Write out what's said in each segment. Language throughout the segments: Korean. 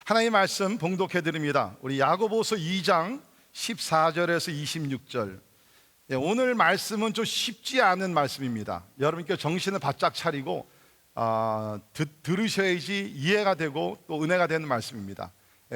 하나님의 말씀 봉독해 드립니다. 우리 야고보서 2장 14절에서 26절. 오늘 말씀은 좀 쉽지 않은 말씀입니다. 여러분께 정신을 바짝 차리고 들으셔야지 이해가 되고 또 은혜가 되는 말씀입니다.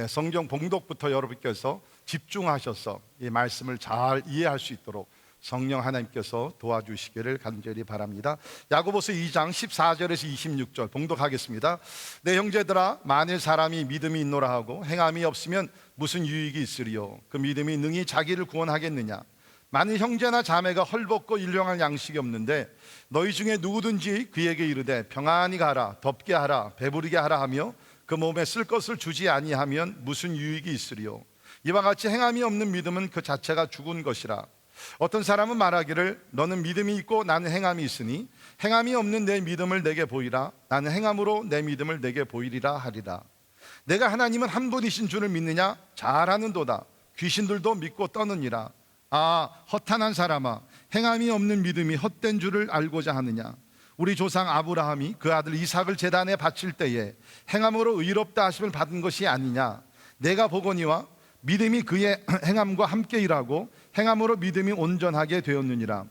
성경 봉독부터 여러분께서 집중하셔서 이 말씀을 잘 이해할 수 있도록 성령 하나님께서 도와주시기를 간절히 바랍니다. 야고보서 2장 14절에서 26절 봉독하겠습니다. 내 형제들아, 만일 사람이 믿음이 있노라 하고 행함이 없으면 무슨 유익이 있으리요? 그 믿음이 능히 자기를 구원하겠느냐? 만일 형제나 자매가 헐벗고 일용할 양식이 없는데 너희 중에 누구든지 그에게 이르되 평안히 가라, 덥게 하라, 배부르게 하라 하며 그 몸에 쓸 것을 주지 아니하면 무슨 유익이 있으리요? 이와 같이 행함이 없는 믿음은 그 자체가 죽은 것이라. 어떤 사람은 말하기를 너는 믿음이 있고 나는 행함이 있으니 행함이 없는 내 믿음을 내게 보이라. 나는 행함으로 내 믿음을 내게 보이리라 하리라. 내가 하나님은 한 분이신 줄을 믿느냐? 잘하는도다. 귀신들도 믿고 떠느니라. 아, 허탄한 사람아, 행함이 없는 믿음이 헛된 줄을 알고자 하느냐? 우리 조상 아브라함이 그 아들 이삭을 제단에 바칠 때에 행함으로 의롭다 하심을 받은 것이 아니냐? 내가 보거니와 믿음이 그의 행함과 함께 일하고 행함으로 믿음이 온전하게 되었느니라.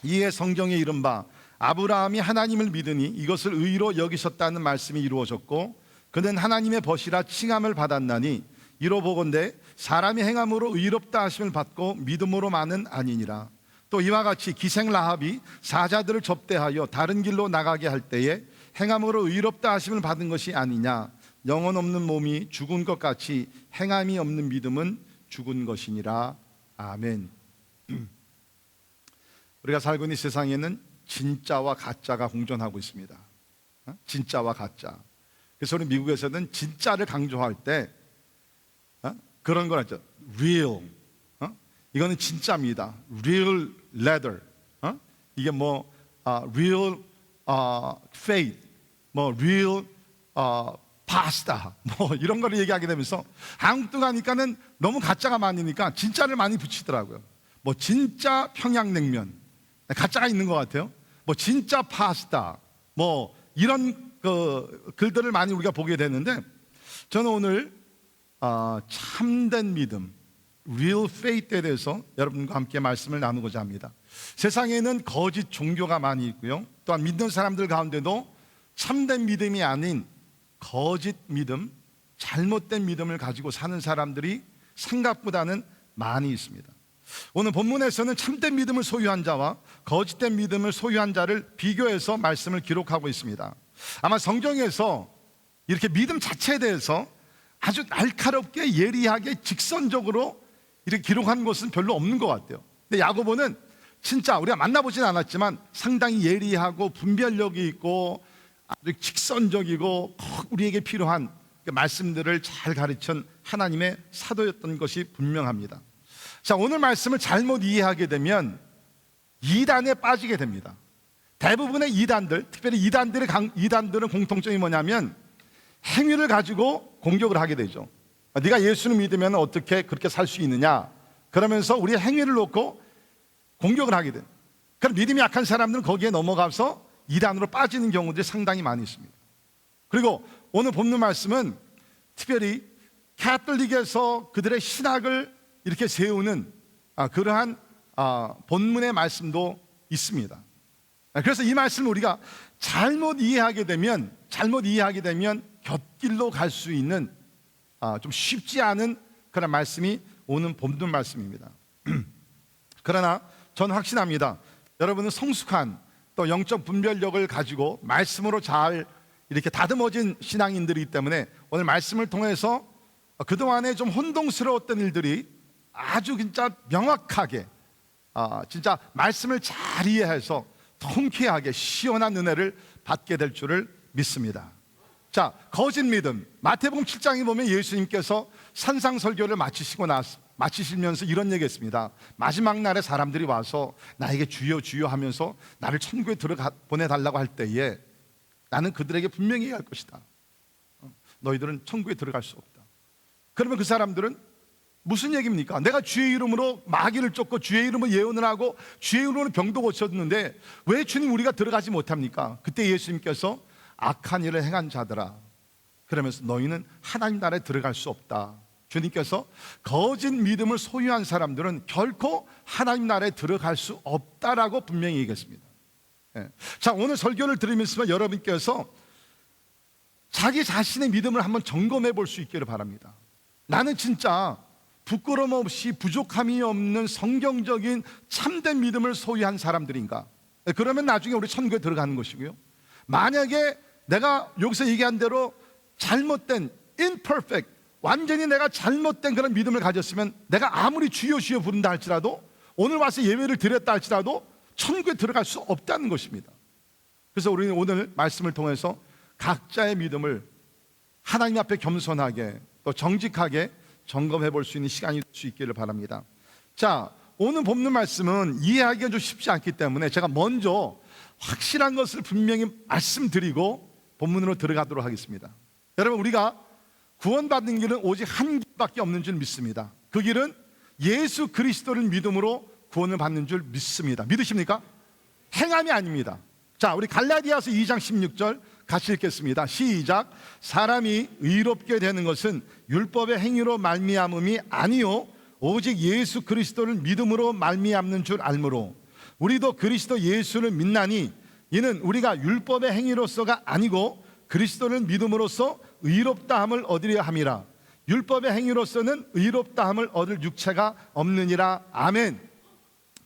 이에 성경에 이른 바 아브라함이 하나님을 믿으니 이것을 의로 여기셨다는 말씀이 이루어졌고 그는 하나님의 벗이라 칭함을 받았나니 이로 보건대 사람이 행함으로 의롭다 하심을 받고 믿음으로만은 아니니라. 또 이와 같이 기생 라합이 사자들을 접대하여 다른 길로 나가게 할 때에 행함으로 의롭다 하심을 받은 것이 아니냐? 영혼 없는 몸이 죽은 것 같이 행함이 없는 믿음은 죽은 것이니라. 아멘. 우리가 살고 있는 세상에는 진짜와 가짜가 공존하고 있습니다. 진짜와 가짜. 그래서 우리 미국에서는 진짜를 강조할 때 그런 걸 하죠. real. 이거는 진짜입니다. real leather. 이게 뭐 real faith, 뭐 real 파스타, 뭐 이런 거를 얘기하게 되면서 한국도 가니까는 너무 가짜가 많으니까 진짜를 많이 붙이더라고요. 뭐 진짜 평양냉면, 가짜가 있는 것 같아요. 뭐 진짜 파스타, 뭐 이런 글들을 많이 우리가 보게 되는데 저는 오늘 참된 믿음, real faith에 대해서 여러분과 함께 말씀을 나누고자 합니다. 세상에는 거짓 종교가 많이 있고요, 또한 믿는 사람들 가운데도 참된 믿음이 아닌 거짓 믿음, 잘못된 믿음을 가지고 사는 사람들이 생각보다는 많이 있습니다. 오늘 본문에서는 참된 믿음을 소유한 자와 거짓된 믿음을 소유한 자를 비교해서 말씀을 기록하고 있습니다. 아마 성경에서 이렇게 믿음 자체에 대해서 아주 날카롭게 예리하게 직선적으로 이렇게 기록한 것은 별로 없는 것 같아요. 근데 야고보는 진짜 우리가 만나보진 않았지만 상당히 예리하고 분별력이 있고 아주 직선적이고 꼭 우리에게 필요한 말씀들을 잘 가르친 하나님의 사도였던 것이 분명합니다. 자, 오늘 말씀을 잘못 이해하게 되면 이단에 빠지게 됩니다. 대부분의 이단들, 특별히 이단들은 공통점이 뭐냐면 행위를 가지고 공격을 하게 되죠. 네가 예수를 믿으면 어떻게 그렇게 살 수 있느냐, 그러면서 우리의 행위를 놓고 공격을 하게 돼요. 그럼 믿음이 약한 사람들은 거기에 넘어가서 이단으로 빠지는 경우들이 상당히 많이 있습니다. 그리고 오늘 본문 말씀은 특별히 가톨릭에서 그들의 신학을 이렇게 세우는 그러한 본문의 말씀도 있습니다. 그래서 이 말씀을 우리가 잘못 이해하게 되면 곁길로 갈 수 있는 좀 쉽지 않은 그런 말씀이 오는 본문 말씀입니다. 그러나 저는 확신합니다. 여러분은 성숙한 또 영적 분별력을 가지고 말씀으로 잘 이렇게 다듬어진 신앙인들이기 때문에 오늘 말씀을 통해서 그동안에 좀 혼동스러웠던 일들이 아주 진짜 명확하게 진짜 말씀을 잘 이해해서 통쾌하게 시원한 은혜를 받게 될 줄을 믿습니다. 자, 거짓 믿음. 마태복음 7장에 보면 예수님께서 산상설교를 마치시면서 이런 얘기했습니다. 마지막 날에 사람들이 와서 나에게 주여 주여 하면서 나를 천국에 보내달라고 할 때에 나는 그들에게 분명히 얘기할 것이다. 너희들은 천국에 들어갈 수 없다. 그러면 그 사람들은 무슨 얘기입니까? 내가 주의 이름으로 마귀를 쫓고 주의 이름으로 예언을 하고 주의 이름으로 병도 고쳤는데 왜 주님 우리가 들어가지 못합니까? 그때 예수님께서 악한 일을 행한 자들아, 그러면서 너희는 하나님 나라에 들어갈 수 없다. 주님께서 거짓 믿음을 소유한 사람들은 결코 하나님 나라에 들어갈 수 없다라고 분명히 얘기했습니다. 자, 오늘 설교를 들으면서 여러분께서 자기 자신의 믿음을 한번 점검해 볼 수 있기를 바랍니다. 나는 진짜 부끄러움 없이 부족함이 없는 성경적인 참된 믿음을 소유한 사람들인가? 그러면 나중에 우리 천국에 들어가는 것이고요. 만약에 내가 여기서 얘기한 대로 잘못된 imperfect, 완전히 내가 잘못된 그런 믿음을 가졌으면 내가 아무리 주여 주여 부른다 할지라도, 오늘 와서 예배를 드렸다 할지라도 천국에 들어갈 수 없다는 것입니다. 그래서 우리는 오늘 말씀을 통해서 각자의 믿음을 하나님 앞에 겸손하게 또 정직하게 점검해 볼 수 있는 시간이 될 수 있기를 바랍니다. 자, 오늘 본문 말씀은 이해하기가 좀 쉽지 않기 때문에 제가 먼저 확실한 것을 분명히 말씀드리고 본문으로 들어가도록 하겠습니다. 여러분, 우리가 구원받는 길은 오직 한 길밖에 없는 줄 믿습니다. 그 길은 예수 그리스도를 믿음으로 구원을 받는 줄 믿습니다. 믿으십니까? 행함이 아닙니다. 자, 우리 갈라디아서 2장 16절 같이 읽겠습니다. 시작. 사람이 의롭게 되는 것은 율법의 행위로 말미암음이 아니요 오직 예수 그리스도를 믿음으로 말미암는 줄 알므로 우리도 그리스도 예수를 믿나니 이는 우리가 율법의 행위로서가 아니고 그리스도를 믿음으로써 의롭다함을 얻으려 함이라. 율법의 행위로서는 의롭다함을 얻을 육체가 없느니라. 아멘.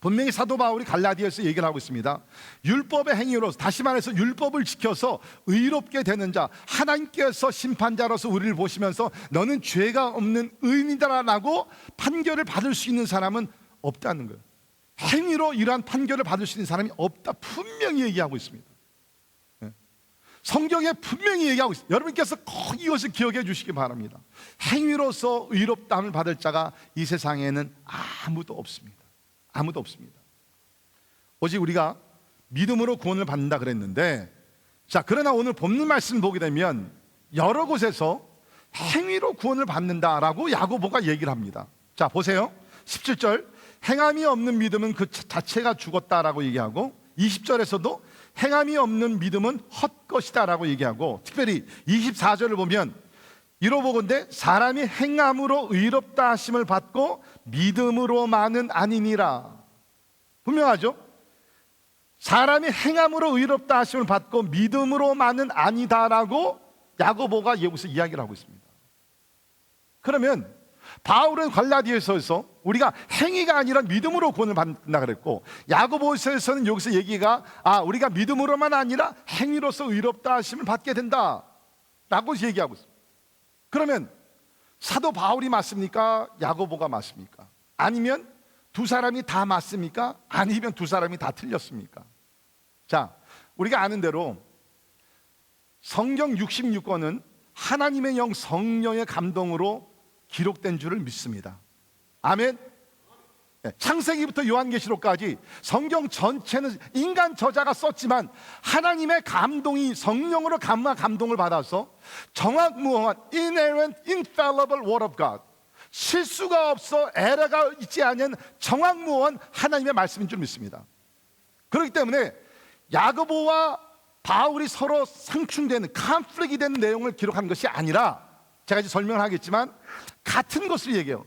분명히 사도 바울이 갈라디아에서 얘기를 하고 있습니다. 율법의 행위로서, 다시 말해서 율법을 지켜서 의롭게 되는 자, 하나님께서 심판자로서 우리를 보시면서 너는 죄가 없는 의인이다라고 판결을 받을 수 있는 사람은 없다는 거예요. 행위로 이러한 판결을 받을 수 있는 사람이 없다, 분명히 얘기하고 있습니다. 성경에 분명히 얘기하고 있습니다. 여러분께서 꼭 이것을 기억해 주시기 바랍니다. 행위로서 의롭다함을 받을 자가 이 세상에는 아무도 없습니다. 아무도 없습니다. 오직 우리가 믿음으로 구원을 받는다 그랬는데, 자, 그러나 오늘 본문 말씀을 보게 되면 여러 곳에서 행위로 구원을 받는다라고 야고보가 얘기를 합니다. 자, 보세요. 17절 행함이 없는 믿음은 그 자체가 죽었다라고 얘기하고, 20절에서도 행함이 없는 믿음은 헛것이다 라고 얘기하고, 특별히 24절을 보면 이러보건대 사람이 행함으로 의롭다 하심을 받고 믿음으로만은 아니니라. 분명하죠? 사람이 행함으로 의롭다 하심을 받고 믿음으로만은 아니다라고 야고보가 여기서 이야기를 하고 있습니다. 그러면 바울은 갈라디아서에서 우리가 행위가 아니라 믿음으로 구원을 받는다 그랬고, 야고보서에서는 여기서 얘기가 우리가 믿음으로만 아니라 행위로서 의롭다 하심을 받게 된다 라고 얘기하고 있습니다. 그러면 사도 바울이 맞습니까? 야고보가 맞습니까? 아니면 두 사람이 다 맞습니까? 아니면 두 사람이 다 틀렸습니까? 자, 우리가 아는 대로 성경 66권은 하나님의 영 성령의 감동으로 기록된 줄을 믿습니다. 아멘. 창세기부터 요한계시록까지 성경 전체는 인간 저자가 썼지만 하나님의 감동이 성령으로 감동을 받아서 정확무한 inerrant, infallible word of God, 실수가 없어 에러가 있지 않은 정확무한 하나님의 말씀인 줄 믿습니다. 그렇기 때문에 야고보와 바울이 서로 상충되는 컨플릭이 되는 내용을 기록한 것이 아니라, 제가 이제 설명을 하겠지만 같은 것을 얘기해요.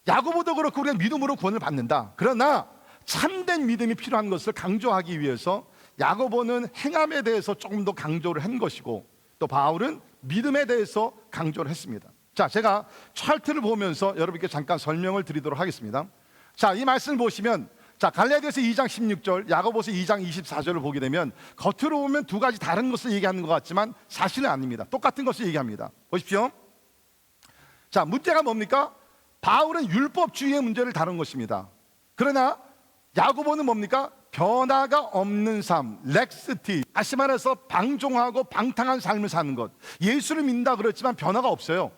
야고보도 그렇고 우리가 믿음으로 구원을 받는다. 그러나 참된 믿음이 필요한 것을 강조하기 위해서 야고보는 행함에 대해서 조금 더 강조를 한 것이고, 또 바울은 믿음에 대해서 강조를 했습니다. 자, 제가 차트를 보면서 여러분께 잠깐 설명을 드리도록 하겠습니다. 자, 이 말씀을 보시면, 자, 갈라디아서 2장 16절, 야고보서 2장 24절을 보게 되면 겉으로 보면 두 가지 다른 것을 얘기하는 것 같지만 사실은 아닙니다. 똑같은 것을 얘기합니다. 보십시오. 자, 문제가 뭡니까? 바울은 율법주의의 문제를 다룬 것입니다. 그러나 야고보는 뭡니까? 변화가 없는 삶, 렉스티, 다시 말해서 방종하고 방탕한 삶을 사는 것. 예수를 믿는다 그랬지만 변화가 없어요.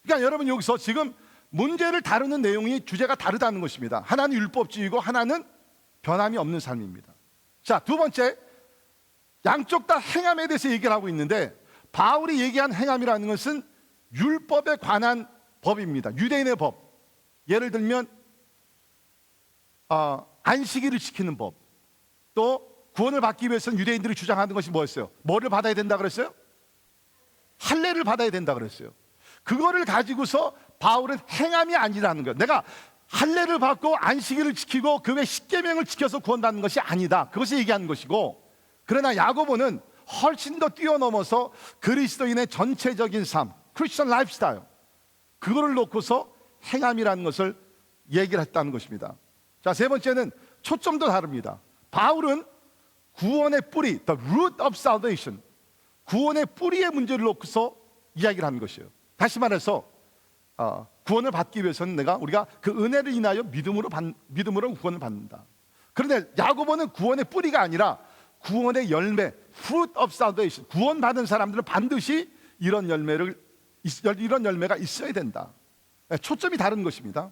그러니까 여러분, 여기서 지금 문제를 다루는 내용이 주제가 다르다는 것입니다. 하나는 율법주의고 하나는 변함이 없는 삶입니다. 자, 두 번째, 양쪽 다 행함에 대해서 얘기를 하고 있는데, 바울이 얘기한 행함이라는 것은 율법에 관한 법입니다. 유대인의 법. 예를 들면 안식일을 지키는 법. 또 구원을 받기 위해서는 유대인들이 주장하는 것이 뭐였어요? 뭐를 받아야 된다 그랬어요? 할례를 받아야 된다 그랬어요. 그거를 가지고서 바울은 행함이 아니라는 거예요. 내가 할례를 받고 안식일을 지키고 그 외 십계명을 지켜서 구원받는 것이 아니다. 그것을 얘기하는 것이고, 그러나 야고보는 훨씬 더 뛰어넘어서 그리스도인의 전체적인 삶, 크리스천 라이프스타일, 그거를 놓고서 행함이라는 것을 얘기를 했다는 것입니다. 자, 세 번째는 초점도 다릅니다. 바울은 구원의 뿌리, the root of salvation, 구원의 뿌리의 문제를 놓고서 이야기를 하는 것이에요. 다시 말해서 구원을 받기 위해서는 우리가 그 은혜를 인하여 믿음으로 구원을 받는다. 그런데 야고보는 구원의 뿌리가 아니라 구원의 열매, fruit of salvation, 구원받은 사람들은 반드시 이런 열매가 있어야 된다. 초점이 다른 것입니다.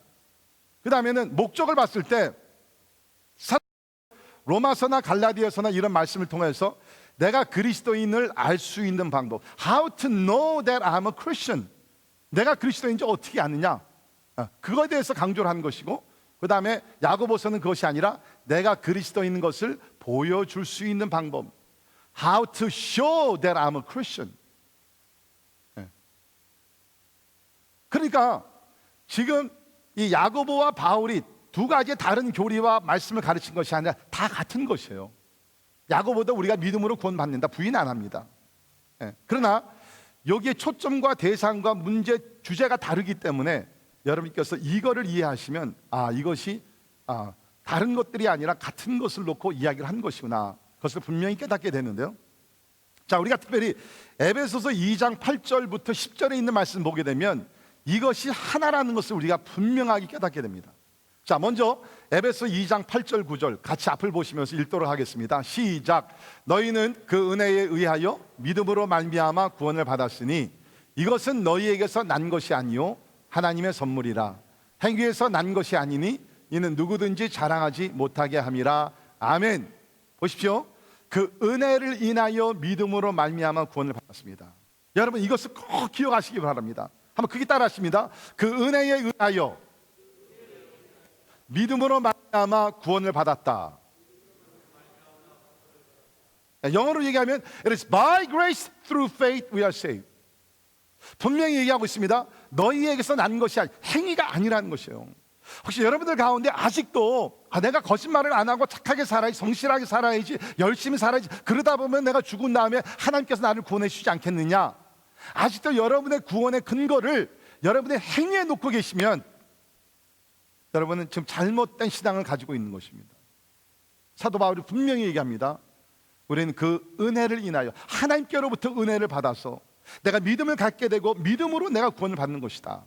그 다음에는 목적을 봤을 때 로마서나 갈라디아서나 이런 말씀을 통해서 내가 그리스도인을 알 수 있는 방법, how to know that I'm a Christian, 내가 그리스도인지 어떻게 아느냐, 그거에 대해서 강조를 한 것이고, 그 다음에 야고보서는 그것이 아니라 내가 그리스도인인 것을 보여줄 수 있는 방법, how to show that I'm a Christian. 그러니까 지금 이 야고보와 바울이 두 가지의 다른 교리와 말씀을 가르친 것이 아니라 다 같은 것이에요. 야고보도 우리가 믿음으로 구원받는다, 부인 안 합니다. 그러나 여기에 초점과 대상과 문제, 주제가 다르기 때문에 여러분께서 이거를 이해하시면 이것이 다른 것들이 아니라 같은 것을 놓고 이야기를 한 것이구나, 그것을 분명히 깨닫게 되는데요. 자, 우리가 특별히 에베소서 2장 8절부터 10절에 있는 말씀 보게 되면 이것이 하나라는 것을 우리가 분명하게 깨닫게 됩니다. 자, 먼저 에베소 2장 8절 9절 같이 앞을 보시면서 읽도록 하겠습니다. 시작. 너희는 그 은혜에 의하여 믿음으로 말미암아 구원을 받았으니 이것은 너희에게서 난 것이 아니요 하나님의 선물이라. 행위에서 난 것이 아니니 이는 누구든지 자랑하지 못하게 함이라. 아멘. 보십시오. 그 은혜를 인하여 믿음으로 말미암아 구원을 받았습니다. 여러분, 이것을 꼭 기억하시기 바랍니다. 한번 크게 따라 하십니다. 그 은혜에 의하여 믿음으로 말미암아 구원을 받았다. 영어로 얘기하면 It is by grace through faith we are saved. 분명히 얘기하고 있습니다. 너희에게서 난 것이 행위가 아니라는 것이에요. 혹시 여러분들 가운데 아직도 내가 거짓말을 안 하고 착하게 살아야지, 성실하게 살아야지, 열심히 살아야지, 그러다 보면 내가 죽은 다음에 하나님께서 나를 구원해 주시지 않겠느냐, 아직도 여러분의 구원의 근거를 여러분의 행위에 놓고 계시면 여러분은 지금 잘못된 신앙을 가지고 있는 것입니다. 사도 바울이 분명히 얘기합니다. 우리는 그 은혜를 인하여 하나님께로부터 은혜를 받아서 내가 믿음을 갖게 되고 믿음으로 내가 구원을 받는 것이다.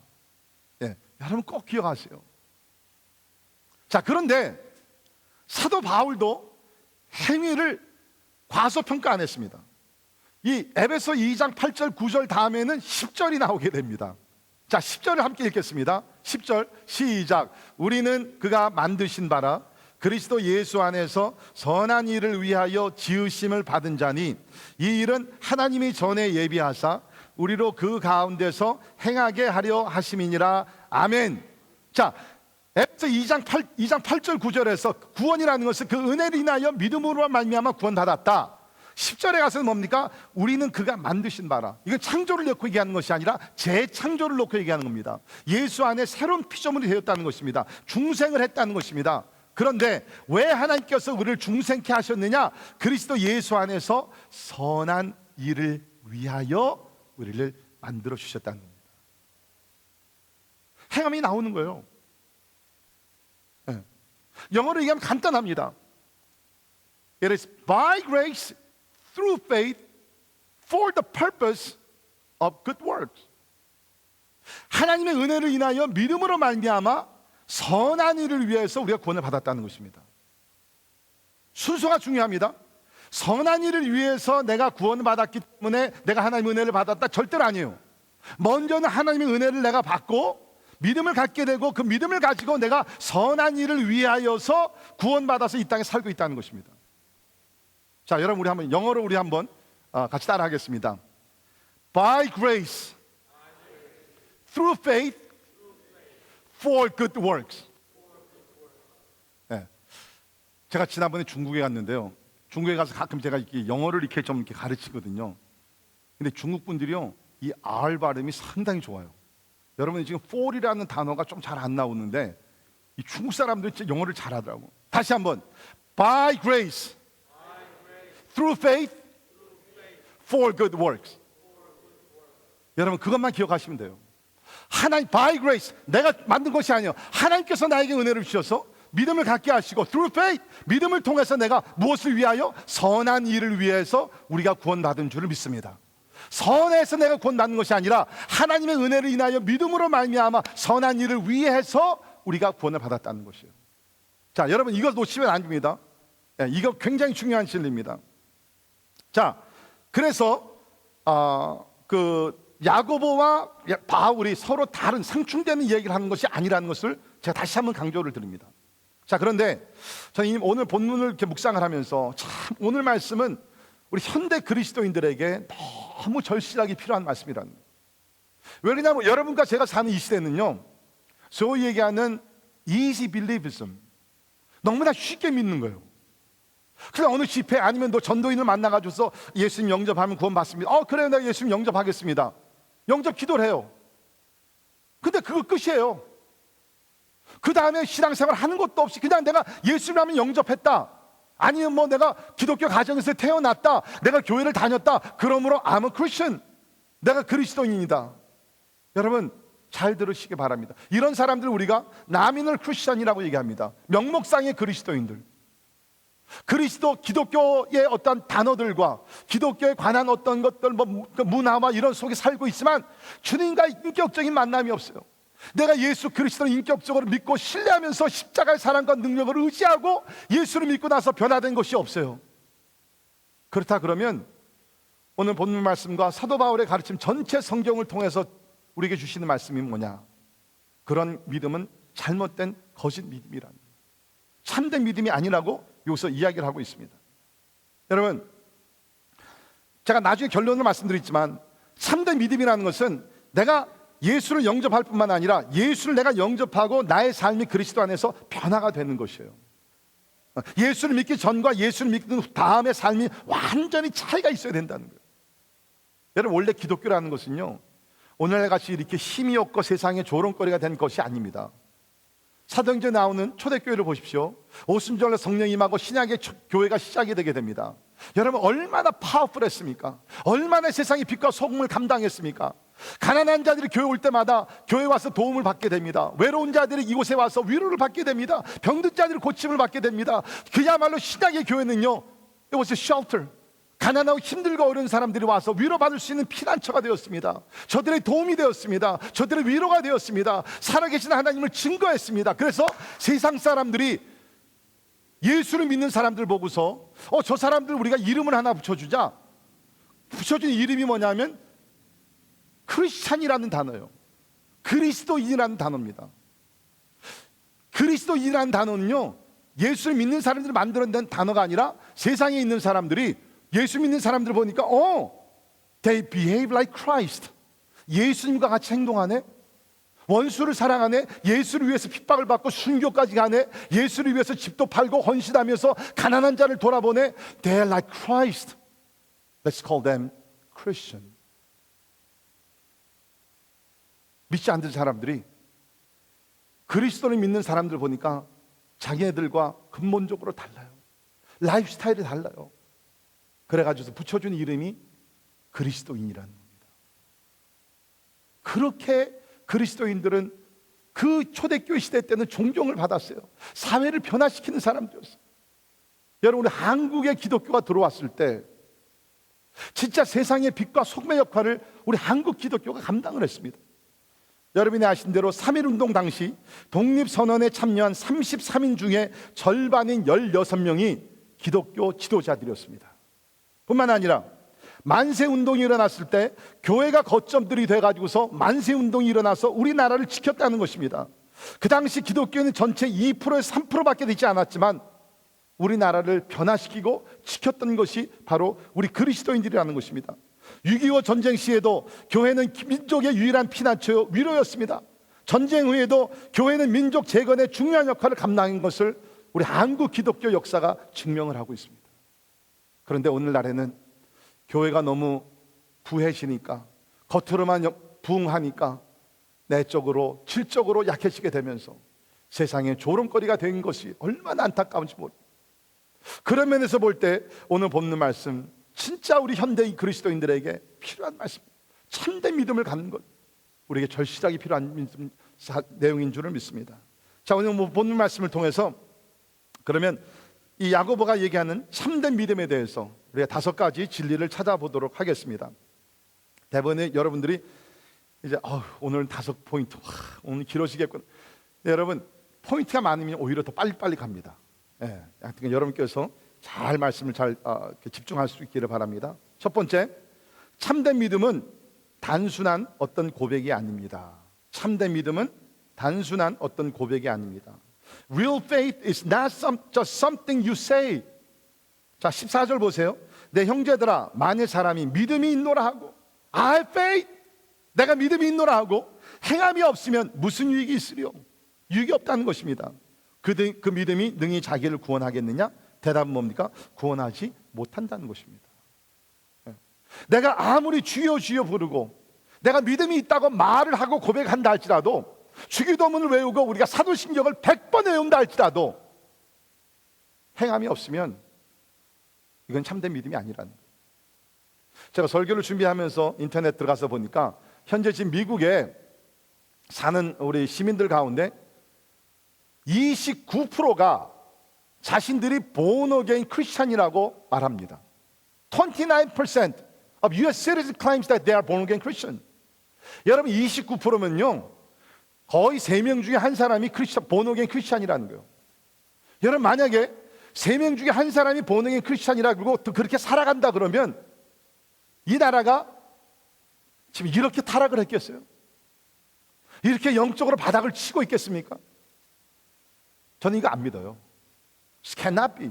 여러분 꼭 기억하세요. 자, 그런데 사도 바울도 행위를 과소평가 안 했습니다. 이 에베소 2장 8절 9절 다음에는 10절이 나오게 됩니다. 자, 10절을 함께 읽겠습니다. 10절 시작. 우리는 그가 만드신 바라 그리스도 예수 안에서 선한 일을 위하여 지으심을 받은 자니 이 일은 하나님이 전에 예비하사 우리로 그 가운데서 행하게 하려 하심이니라. 아멘. 자, 에베소 2장 8절 9절에서 구원이라는 것은 그 은혜를 인하여 믿음으로 말미암아 구원받았다. 10절에 가서는 뭡니까? 우리는 그가 만드신 바라. 이건 창조를 놓고 얘기하는 것이 아니라 재창조를 놓고 얘기하는 겁니다. 예수 안에 새로운 피조물이 되었다는 것입니다. 중생을 했다는 것입니다. 그런데 왜 하나님께서 우리를 중생케 하셨느냐? 그리스도 예수 안에서 선한 일을 위하여 우리를 만들어 주셨다는 겁니다. 행함이 나오는 거예요. 영어로 얘기하면 간단합니다. It is by grace through faith for the purpose of good works. 하나님의 은혜를 인하여 믿음으로 말미암아 선한 일을 위해서 우리가 구원을 받았다는 것입니다. 순서가 중요합니다. 선한 일을 위해서 내가 구원을 받았기 때문에 내가 하나님의 은혜를 받았다, 절대로 아니에요. 먼저는 하나님의 은혜를 내가 받고 믿음을 갖게 되고 그 믿음을 가지고 내가 선한 일을 위하여서 구원받아서 이 땅에 살고 있다는 것입니다. 자, 여러분 우리 한번 영어로 같이 따라하겠습니다. By grace, through faith, for good works. 네. 제가 지난번에 중국에 갔는데요. 중국에 가서 가끔 제가 이렇게 영어를 이렇게 좀 이렇게 가르치거든요. 근데 중국 분들이요, 이 R 발음이 상당히 좋아요. 여러분이 지금 fall이라는 단어가 좀 잘 안 나오는데 이 중국 사람들이 진짜 영어를 잘하더라고. 다시 한번, by grace, through faith, for good works. 여러분 그것만 기억하시면 돼요. 하나님 by grace, 내가 만든 것이 아니에요. 하나님께서 나에게 은혜를 주셔서 믿음을 갖게 하시고 through faith, 믿음을 통해서 내가 무엇을 위하여? 선한 일을 위해서 우리가 구원받은 줄을 믿습니다. 선해서 내가 구원받는 것이 아니라 하나님의 은혜를 인하여 믿음으로 말미암아 선한 일을 위해서 우리가 구원을 받았다는 것이에요. 자, 여러분 이걸 놓치면 안 됩니다. 이거 굉장히 중요한 진리입니다. 자, 그래서 야고보와 바울이 서로 다른 상충되는 얘기를 하는 것이 아니라는 것을 제가 다시 한번 강조를 드립니다. 자, 그런데 저는 오늘 본문을 이렇게 묵상을 하면서 참 오늘 말씀은 우리 현대 그리스도인들에게 너무 절실하게 필요한 말씀이라는 거예요. 왜냐하면 여러분과 제가 사는 이 시대는요, 소위 얘기하는 easy believism, 너무나 쉽게 믿는 거예요. 그래서 어느 집회 아니면 너 전도인을 만나가지고서 예수님 영접하면 구원받습니다. 그래요, 내가 예수님 영접하겠습니다. 영접 기도를 해요. 근데 그거 끝이에요. 그 다음에 신앙생활 하는 것도 없이 그냥 내가 예수님 하면 영접했다, 아니면 뭐 내가 기독교 가정에서 태어났다, 내가 교회를 다녔다, 그러므로 I'm a Christian, 내가 그리스도인이다. 여러분 잘 들으시기 바랍니다. 이런 사람들 우리가 나미널 크리스천이라고 얘기합니다. 명목상의 그리스도인들. 그리스도 기독교의 어떤 단어들과 기독교에 관한 어떤 것들, 문화와 이런 속에 살고 있지만 주님과 인격적인 만남이 없어요. 내가 예수 그리스도를 인격적으로 믿고 신뢰하면서 십자가의 사랑과 능력을 의지하고 예수를 믿고 나서 변화된 것이 없어요. 그렇다 그러면 오늘 본문 말씀과 사도 바울의 가르침 전체 성경을 통해서 우리에게 주시는 말씀이 뭐냐? 그런 믿음은 잘못된 거짓 믿음이라는, 참된 믿음이 아니라고 여기서 이야기를 하고 있습니다. 여러분, 제가 나중에 결론을 말씀드리지만 참된 믿음이라는 것은 내가 예수를 영접할 뿐만 아니라 예수를 내가 영접하고 나의 삶이 그리스도 안에서 변화가 되는 것이에요. 예수를 믿기 전과 예수를 믿는 다음의 삶이 완전히 차이가 있어야 된다는 거예요. 여러분, 원래 기독교라는 것은요, 오늘날같이 이렇게 힘이 없고 세상에 조롱거리가 된 것이 아닙니다. 사도행전에 나오는 초대교회를 보십시오. 오순절날 성령이 임하고 신약의 교회가 시작이 되게 됩니다. 여러분 얼마나 파워풀했습니까? 얼마나 세상의 빛과 소금을 감당했습니까? 가난한 자들이 교회 올 때마다 교회 와서 도움을 받게 됩니다. 외로운 자들이 이곳에 와서 위로를 받게 됩니다. 병든 자들이 고침을 받게 됩니다. 그야말로 신약의 교회는요, it was a shelter, 가난하고 힘들고 어려운 사람들이 와서 위로받을 수 있는 피난처가 되었습니다. 저들의 도움이 되었습니다. 저들의 위로가 되었습니다. 살아계신 하나님을 증거했습니다. 그래서 세상 사람들이 예수를 믿는 사람들 보고서 저 사람들 우리가 이름을 하나 붙여주자. 붙여준 이름이 뭐냐면 크리스찬이라는 단어예요. 그리스도인이라는 단어입니다. 그리스도인이라는 단어는요, 예수를 믿는 사람들이 만들어낸 단어가 아니라 세상에 있는 사람들이 예수 믿는 사람들 보니까 they behave like Christ, 예수님과 같이 행동하네, 원수를 사랑하네, 예수를 위해서 핍박을 받고 순교까지 가네, 예수를 위해서 집도 팔고 헌신하면서 가난한 자를 돌아보네. They are like Christ, let's call them Christian. 믿지 않는 사람들이 그리스도를 믿는 사람들 보니까 자기네들과 근본적으로 달라요. 라이프 스타일이 달라요. 그래가지고 붙여준 이름이 그리스도인이라는 겁니다. 그렇게 그리스도인들은 그 초대교회 시대 때는 존경을 받았어요. 사회를 변화시키는 사람들이었어요. 여러분, 우리 한국에 기독교가 들어왔을 때 진짜 세상의 빛과 소금의 역할을 우리 한국 기독교가 감당을 했습니다. 여러분이 아신 대로 3.1운동 당시 독립선언에 참여한 33인 중에 절반인 16명이 기독교 지도자들이었습니다. 뿐만 아니라 만세운동이 일어났을 때 교회가 거점들이 돼가지고서 만세운동이 일어나서 우리나라를 지켰다는 것입니다. 그 당시 기독교는 전체 2%에서 3%밖에 되지 않았지만 우리나라를 변화시키고 지켰던 것이 바로 우리 그리스도인들이라는 것입니다. 6.25 전쟁 시에도 교회는 민족의 유일한 피난처 위로였습니다. 전쟁 후에도 교회는 민족 재건에 중요한 역할을 감당한 것을 우리 한국 기독교 역사가 증명을 하고 있습니다. 그런데 오늘날에는 교회가 너무 부해지니까, 겉으로만 부흥하니까 내적으로 질적으로 약해지게 되면서 세상의 조롱거리가 된 것이 얼마나 안타까운지 모릅니다. 그런 면에서 볼 때 오늘 본문 말씀 진짜 우리 현대인 그리스도인들에게 필요한 말씀, 참된 믿음을 갖는 것, 우리에게 절실하게 필요한 내용인 줄을 믿습니다. 자, 오늘 본문 말씀을 통해서 그러면 이 야고보가 얘기하는 참된 믿음에 대해서 우리가 5가지 진리를 찾아보도록 하겠습니다. 대부분의 여러분들이 이제 오늘 5포인트, 오늘 길어지겠구나. 네, 여러분 포인트가 많으면 오히려 더 빨리빨리 갑니다. 예, 여러분께서 잘 말씀을 잘 집중할 수 있기를 바랍니다. 첫 번째, 참된 믿음은 단순한 어떤 고백이 아닙니다. 참된 믿음은 단순한 어떤 고백이 아닙니다. Real faith is not just something you say. 자, 14절 보세요. 내 형제들아, 만일 사람이 믿음이 있노라 하고, I have faith, 내가 믿음이 있노라 하고 행함이 없으면 무슨 유익이 있으리요? 유익이 없다는 것입니다. 그 믿음이 능히 자기를 구원하겠느냐? 대답은 뭡니까? 구원하지 못한다는 것입니다. 내가 아무리 주여 주여 부르고 내가 믿음이 있다고 말을 하고 고백한다 할지라도, 주기도문을 외우고 우리가 사도신경을 100번 외운다 할지라도 행함이 없으면 이건 참된 믿음이 아니라는 거예요. 제가 설교를 준비하면서 인터넷 들어가서 보니까 현재 지금 미국에 사는 우리 시민들 가운데 29%가 자신들이 born again Christian이라고 말합니다. 29% of US citizens claims that they are born again Christian. 여러분 29%면요 거의 3명 중에 한 사람이 born again Christian이라는 거예요. 여러분 만약에 3명 중에 한 사람이 born again Christian이라고 그렇게 살아간다 그러면 이 나라가 지금 이렇게 타락을 했겠어요? 이렇게 영적으로 바닥을 치고 있겠습니까? 저는 이거 안 믿어요. It cannot be.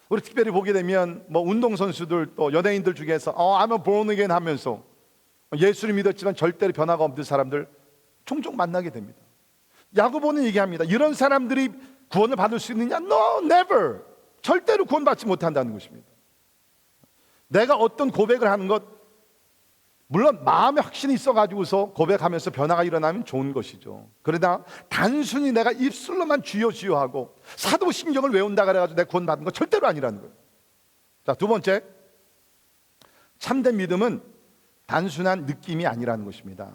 우리 특별히 보게 되면 뭐 운동선수들 또 연예인들 중에서 I'm a born again 하면서 예수를 믿었지만 절대로 변화가 없는 사람들 종종 만나게 됩니다. 야고보는 얘기합니다. 이런 사람들이 구원을 받을 수 있느냐? No, never. 절대로 구원받지 못한다는 것입니다. 내가 어떤 고백을 하는 것, 물론 마음에 확신이 있어가지고서 고백하면서 변화가 일어나면 좋은 것이죠. 그러나 단순히 내가 입술로만 주여 주여 하고 사도신경을 외운다 그래가지고 내가 구원받는 건 절대로 아니라는 거예요. 자, 두 번째, 참된 믿음은 단순한 느낌이 아니라는 것입니다.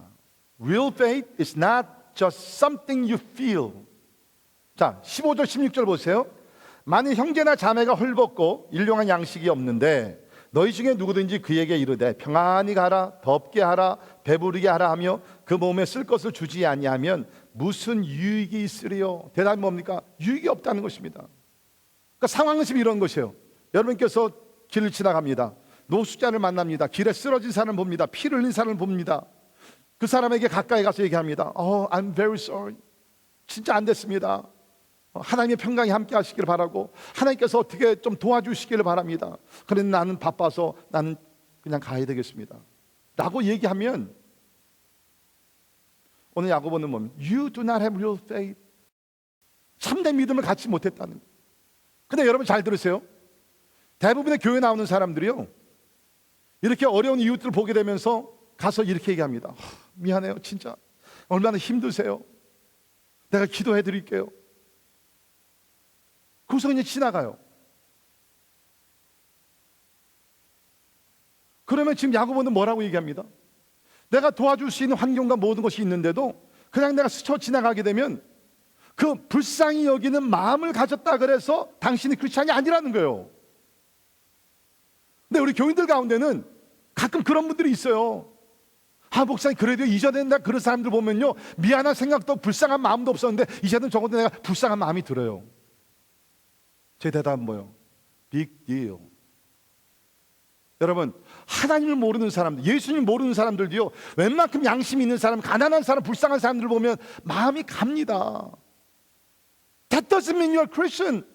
Real faith is not just something you feel. 자, 15절 16절 보세요. 만일 형제나 자매가 헐벗고 일용할 양식이 없는데 너희 중에 누구든지 그에게 이르되 평안히 가라, 덥게 하라, 배부르게 하라 하며 그 몸에 쓸 것을 주지 아니하면 무슨 유익이 있으리요? 대답이 뭡니까? 유익이 없다는 것입니다. 그러니까 상황은 지금 이런 것이에요. 여러분께서 길을 지나갑니다. 노숙자를 만납니다. 길에 쓰러진 사람을 봅니다. 피를 흘린 사람을 봅니다. 그 사람에게 가까이 가서 얘기합니다. I'm very sorry. 진짜 안 됐습니다. 하나님의 평강이 함께 하시길 바라고 하나님께서 어떻게 좀 도와주시기를 바랍니다. 그런데 나는 바빠서 나는 그냥 가야 되겠습니다 라고 얘기하면 오늘 야고보는 뭡니까? You do not have real faith. 참된 믿음을 갖지 못했다는 거예요. 근데 여러분 잘 들으세요. 대부분의 교회 나오는 사람들이요 이렇게 어려운 이웃들을 보게 되면서 가서 이렇게 얘기합니다. 미안해요, 진짜 얼마나 힘드세요. 내가 기도해 드릴게요. 그래서 그냥 지나가요. 그러면 지금 야고보는 뭐라고 얘기합니다? 내가 도와줄 수 있는 환경과 모든 것이 있는데도 그냥 내가 스쳐 지나가게 되면 그 불쌍히 여기는 마음을 가졌다 그래서 당신이 크리스찬이 아니라는 거예요. 근데 우리 교인들 가운데는 가끔 그런 분들이 있어요. 목사님 그래도 이전에는 나 그런 사람들 보면요 미안한 생각도 불쌍한 마음도 없었는데 이제는 적어도 내가 불쌍한 마음이 들어요. 제 대답은 뭐예요? Big deal. 여러분 하나님을 모르는 사람들, 예수님 모르는 사람들도요 웬만큼 양심이 있는 사람, 가난한 사람, 불쌍한 사람들 보면 마음이 갑니다. That doesn't mean you're a Christian.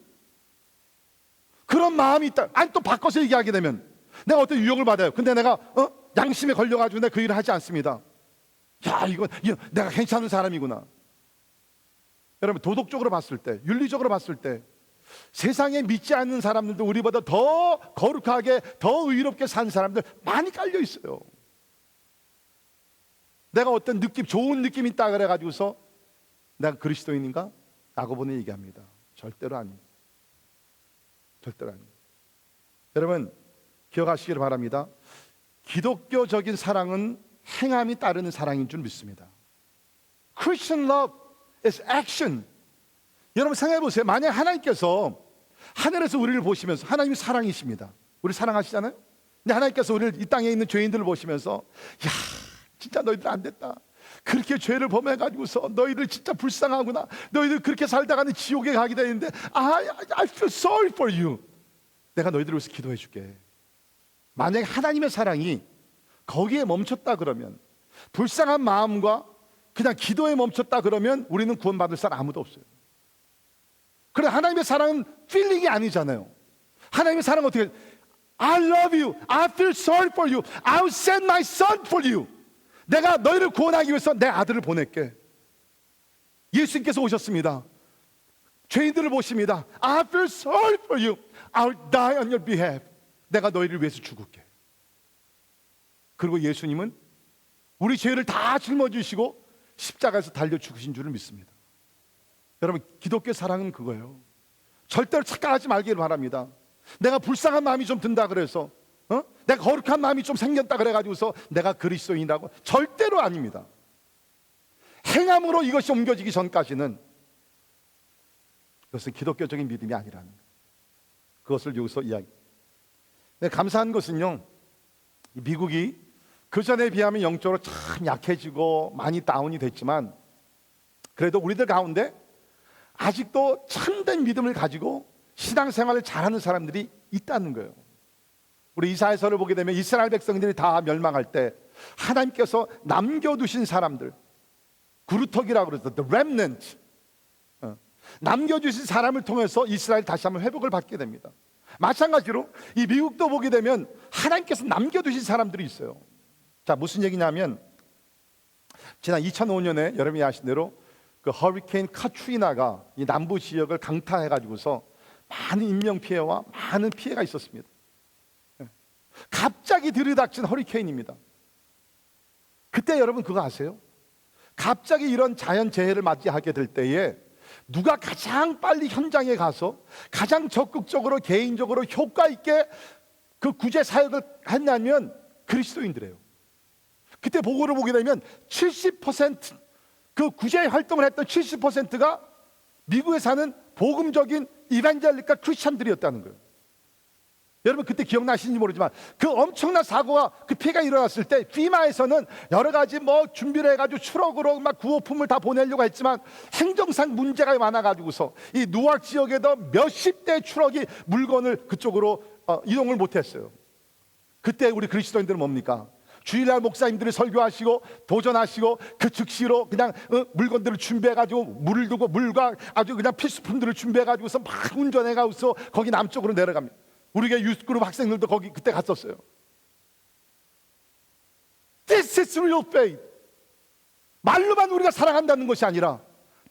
그런 마음이 있다. 아니 또 바꿔서 얘기하게 되면 내가 어떤 유혹을 받아요. 근데 내가 양심에 걸려가지고 내가 그 일을 하지 않습니다. 이거 내가 괜찮은 사람이구나. 여러분 도덕적으로 봤을 때, 윤리적으로 봤을 때 세상에 믿지 않는 사람들도 우리보다 더 거룩하게, 더 의롭게 산 사람들 많이 깔려 있어요. 내가 어떤 느낌, 좋은 느낌이 있다 그래가지고서 내가 그리스도인인가? 야고보는 얘기합니다. 절대로 아닙니다. 절대로 아닙니다. 여러분 기억하시기를 바랍니다. 기독교적인 사랑은 행함이 따르는 사랑인 줄 믿습니다. Christian love is action. 여러분 생각해 보세요. 만약 하나님께서 하늘에서 우리를 보시면서, 하나님이 사랑이십니다. 우리 사랑하시잖아요. 근데 하나님께서 우리를 이 땅에 있는 죄인들을 보시면서, 야 진짜 너희들 안 됐다, 그렇게 죄를 범해가지고서 너희들 진짜 불쌍하구나, 너희들 그렇게 살다가는 지옥에 가게 되는데 I feel sorry for you. 내가 너희들을 위해서 기도해 줄게. 만약에 하나님의 사랑이 거기에 멈췄다 그러면, 불쌍한 마음과 그냥 기도에 멈췄다 그러면 우리는 구원받을 사람 아무도 없어요. 그래, 하나님의 사랑은 필링이 아니잖아요. 하나님의 사랑은 어떻게, I love you, I feel sorry for you, I will send my son for you. 내가 너희를 구원하기 위해서 내 아들을 보낼게. 예수님께서 오셨습니다. 죄인들을 보십니다. I feel sorry for you, I will die on your behalf. 내가 너희를 위해서 죽을게. 그리고 예수님은 우리 죄를 다 짊어지시고 십자가에서 달려 죽으신 줄을 믿습니다. 여러분 기독교 사랑은 그거예요. 절대로 착각하지 말기를 바랍니다. 내가 불쌍한 마음이 좀 든다 그래서, 내가 거룩한 마음이 좀 생겼다 그래가지고서 내가 그리스도인이라고, 절대로 아닙니다. 행함으로 이것이 옮겨지기 전까지는 그것은 기독교적인 믿음이 아니라는 거예요. 그것을 여기서 이야기. 감사한 것은요, 미국이 그 전에 비하면 영적으로 참 약해지고 많이 다운이 됐지만, 그래도 우리들 가운데 아직도 참된 믿음을 가지고 신앙생활을 잘하는 사람들이 있다는 거예요. 우리 이사야서를 보게 되면 이스라엘 백성들이 다 멸망할 때 하나님께서 남겨두신 사람들, 구루터기라고 그러죠. The remnant. 남겨주신 사람을 통해서 이스라엘 다시 한번 회복을 받게 됩니다. 마찬가지로 이 미국도 보게 되면 하나님께서 남겨두신 사람들이 있어요. 자, 무슨 얘기냐면, 지난 2005년에 여러분이 아신 대로 그 허리케인 카트리나가 이 남부 지역을 강타해가지고서 많은 인명피해와 많은 피해가 있었습니다. 갑자기 들이닥친 허리케인입니다. 그때 여러분 그거 아세요? 갑자기 이런 자연재해를 맞이하게 될 때에 누가 가장 빨리 현장에 가서 가장 적극적으로 개인적으로 효과 있게 그 구제 사역을 했냐면 그리스도인들이에요. 그때 보고를 보게 되면 70%, 그 구제 활동을 했던 70%가 미국에 사는 복음적인 이반젤리카 크리스찬들이었다는 거예요. 여러분 그때 기억나시는지 모르지만 그 엄청난 사고가, 그 피해가 일어났을 때 피마에서는 여러 가지 뭐 준비를 해가지고 트럭으로 막 구호품을 다 보내려고 했지만 행정상 문제가 많아가지고서 이 누악 지역에도 몇십 대의 트럭이 물건을 그쪽으로 이동을 못했어요. 그때 우리 그리스도인들은 뭡니까? 주일날 목사님들이 설교하시고 도전하시고 그 즉시로 그냥 물건들을 준비해가지고 물을 두고 물과 아주 그냥 필수품들을 준비해가지고서 막 운전해가지고서 거기 남쪽으로 내려갑니다. 우리 교회 유스그룹 학생들도 거기 그때 갔었어요. This is real faith. 말로만 우리가 사랑한다는 것이 아니라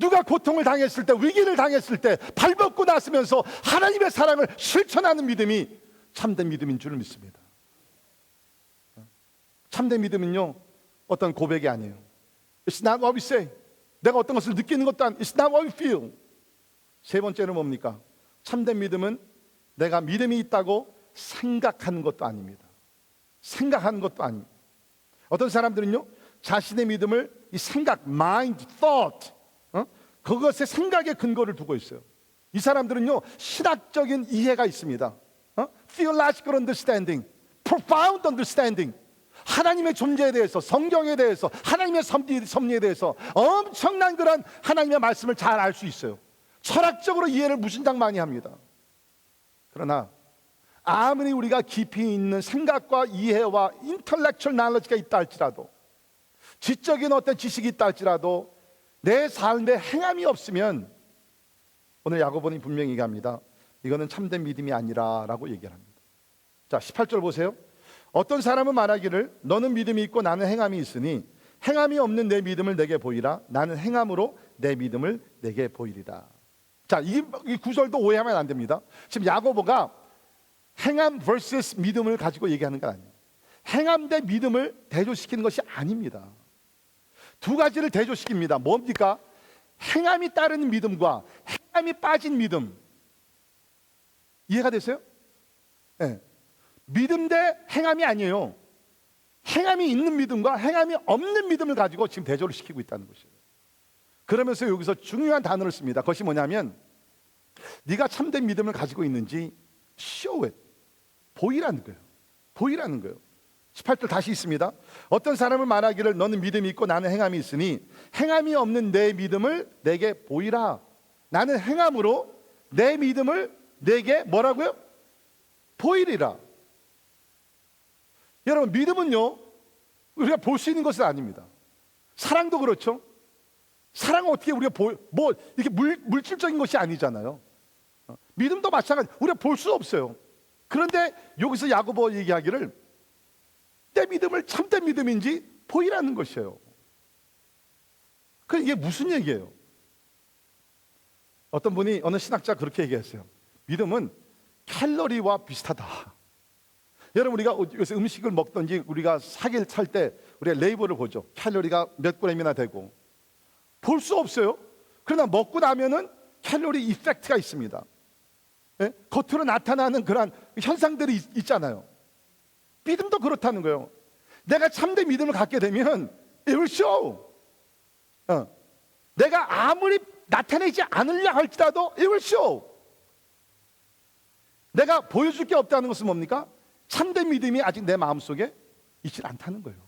누가 고통을 당했을 때, 위기를 당했을 때 발벗고 나서면서 하나님의 사랑을 실천하는 믿음이 참된 믿음인 줄 믿습니다. 참된 믿음은요, 어떤 고백이 아니에요. It's not what we say. 내가 어떤 것을 느끼는 것도 아니에요. It's not what we feel. 세 번째는 뭡니까? 참된 믿음은 내가 믿음이 있다고 생각하는 것도 아닙니다. 생각하는 것도 아닙니다. 어떤 사람들은요, 자신의 믿음을 이 생각, mind, thought, 그것의 생각에 근거를 두고 있어요. 이 사람들은요, 신학적인 이해가 있습니다. theological understanding, profound understanding. 하나님의 존재에 대해서, 성경에 대해서, 하나님의 섭리에 대해서 엄청난 그런 하나님의 말씀을 잘 알 수 있어요. 철학적으로 이해를 무진장 많이 합니다. 그러나 아무리 우리가 깊이 있는 생각과 이해와 intellectual knowledge가 있다 할지라도, 지적인 어떤 지식이 있다 할지라도 내 삶에 행함이 없으면, 오늘 야고보는 분명히 얘기합니다. 이거는 참된 믿음이 아니라라고 얘기를 합니다. 자, 18절 보세요. 어떤 사람은 말하기를 너는 믿음이 있고 나는 행함이 있으니 행함이 없는 내 믿음을 내게 보이라. 나는 행함으로 내 믿음을 내게 보이리라. 자, 이 구절도 오해하면 안 됩니다. 지금 야고보가 행함 vs 믿음을 가지고 얘기하는 건 아니에요. 행함 대 믿음을 대조시키는 것이 아닙니다. 두 가지를 대조시킵니다. 뭡니까? 행함이 따르는 믿음과 행함이 빠진 믿음. 이해가 되세요? 네. 믿음 대 행함이 아니에요. 행함이 있는 믿음과 행함이 없는 믿음을 가지고 지금 대조를 시키고 있다는 것이에요. 그러면서 여기서 중요한 단어를 씁니다. 그것이 뭐냐면 네가 참된 믿음을 가지고 있는지 show it. 보이라는 거예요. 보이라는 거예요. 18절 다시 있습니다. 어떤 사람을 말하기를 너는 믿음이 있고 나는 행함이 있으니 행함이 없는 내 믿음을 내게 보이라. 나는 행함으로 내 믿음을 내게 뭐라고요? 보이리라. 여러분, 믿음은요 우리가 볼 수 있는 것은 아닙니다. 사랑도 그렇죠. 사랑은 어떻게 우리가 뭐 이렇게 물질적인 것이 아니잖아요. 믿음도 마찬가지. 우리가 볼 수 없어요. 그런데 여기서 야고보 얘기하기를 내 믿음을 참된 믿음인지 보이라는 것이에요. 그 이게 무슨 얘기예요? 어떤 분이 어느 신학자 그렇게 얘기했어요. 믿음은 칼로리와 비슷하다. 여러분, 우리가 요새 음식을 먹든지 우리가 사기를 살 때 우리가 레이블을 보죠. 칼로리가 몇 그램이나 되고 볼 수 없어요. 그러나 먹고 나면은 칼로리 이펙트가 있습니다. 예? 겉으로 나타나는 그런 현상들이 있잖아요. 믿음도 그렇다는 거예요. 내가 참된 믿음을 갖게 되면 it will show. 내가 아무리 나타내지 않으려 할지라도 it will show. 내가 보여줄 게 없다는 것은 뭡니까? 참된 믿음이 아직 내 마음속에 있지 않다는 거예요.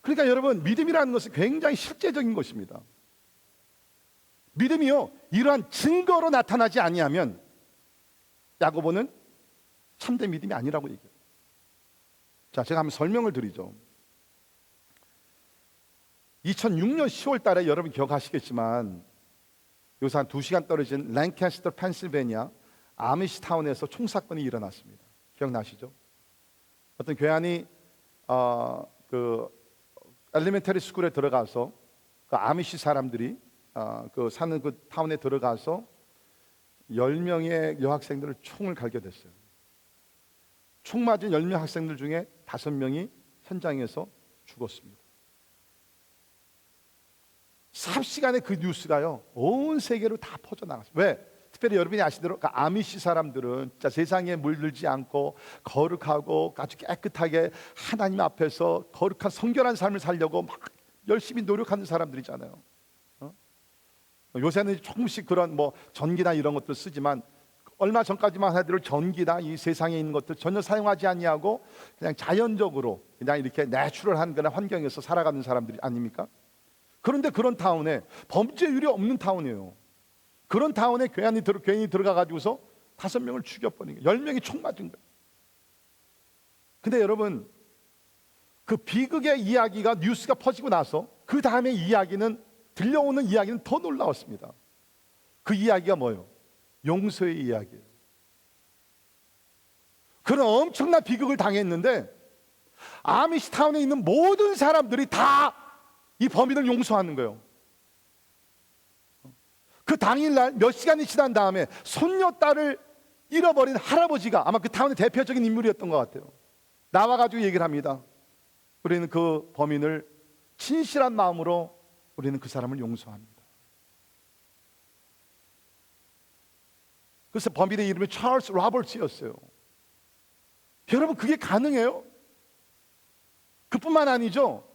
그러니까 여러분, 믿음이라는 것은 굉장히 실제적인 것입니다. 믿음이요 이러한 증거로 나타나지 아니하면 야고보는 참된 믿음이 아니라고 얘기해요. 자, 제가 한번 설명을 드리죠. 2006년 10월 달에 여러분 기억하시겠지만 여기서 한 2시간 떨어진 랭캐스터 펜실베니아 아미시타운에서 총사건이 일어났습니다. 기억나시죠? 어떤 교환이 그 엘리멘터리 스쿨에 들어가서 그 아미시 사람들이 그 사는 그 타운에 들어가서 10명의 여학생들을 총을 갈게 됐어요. 총 맞은 10명 학생들 중에 5명이 현장에서 죽었습니다. 삽시간에 그 뉴스가요 온 세계로 다 퍼져나갔어요. 왜? 특별히 여러분이 아시도록 그 아미시 사람들은 진짜 세상에 물들지 않고 거룩하고 아주 깨끗하게 하나님 앞에서 거룩한 성결한 삶을 살려고 막 열심히 노력하는 사람들이잖아요. 요새는 조금씩 그런 뭐 전기나 이런 것들 쓰지만 얼마 전까지만 하더라도 전기나 이 세상에 있는 것들 전혀 사용하지 아니하고 그냥 자연적으로 그냥 이렇게 내추럴한 그런 환경에서 살아가는 사람들이 아닙니까? 그런데 그런 타운에 범죄율이 없는 타운이에요. 그런 타운에 괜히 들어가 가지고서 5명을 죽여버린 거예요. 10명이 총 맞은 거예요. 근데 여러분, 그 비극의 이야기가 뉴스가 퍼지고 나서 그 다음에 이야기는 들려오는 이야기는 더 놀라웠습니다. 그 이야기가 뭐예요? 용서의 이야기예요. 그런 엄청난 비극을 당했는데 아미시타운에 있는 모든 사람들이 다 이 범인을 용서하는 거예요. 그 당일날 몇 시간이 지난 다음에 손녀딸을 잃어버린 할아버지가 아마 그 타운의 대표적인 인물이었던 것 같아요. 나와가지고 얘기를 합니다. 우리는 그 범인을 진실한 마음으로 우리는 그 사람을 용서합니다. 그래서 범인의 이름이 찰스 로버츠였어요. 여러분, 그게 가능해요? 그뿐만 아니죠.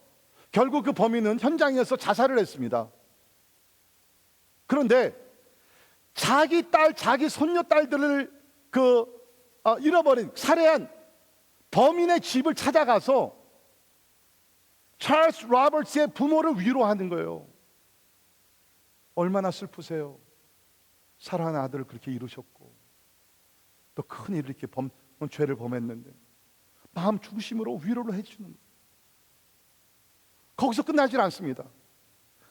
결국 그 범인은 현장에서 자살을 했습니다. 그런데 자기 딸, 자기 손녀딸들을 잃어버린, 살해한 범인의 집을 찾아가서 찰스 로버츠의 부모를 위로하는 거예요. 얼마나 슬프세요. 사랑하는 아들을 그렇게 잃으셨고 또 큰 일을 이렇게 죄를 범했는데 마음 중심으로 위로를 해주는 거예요. 거기서 끝나질 않습니다.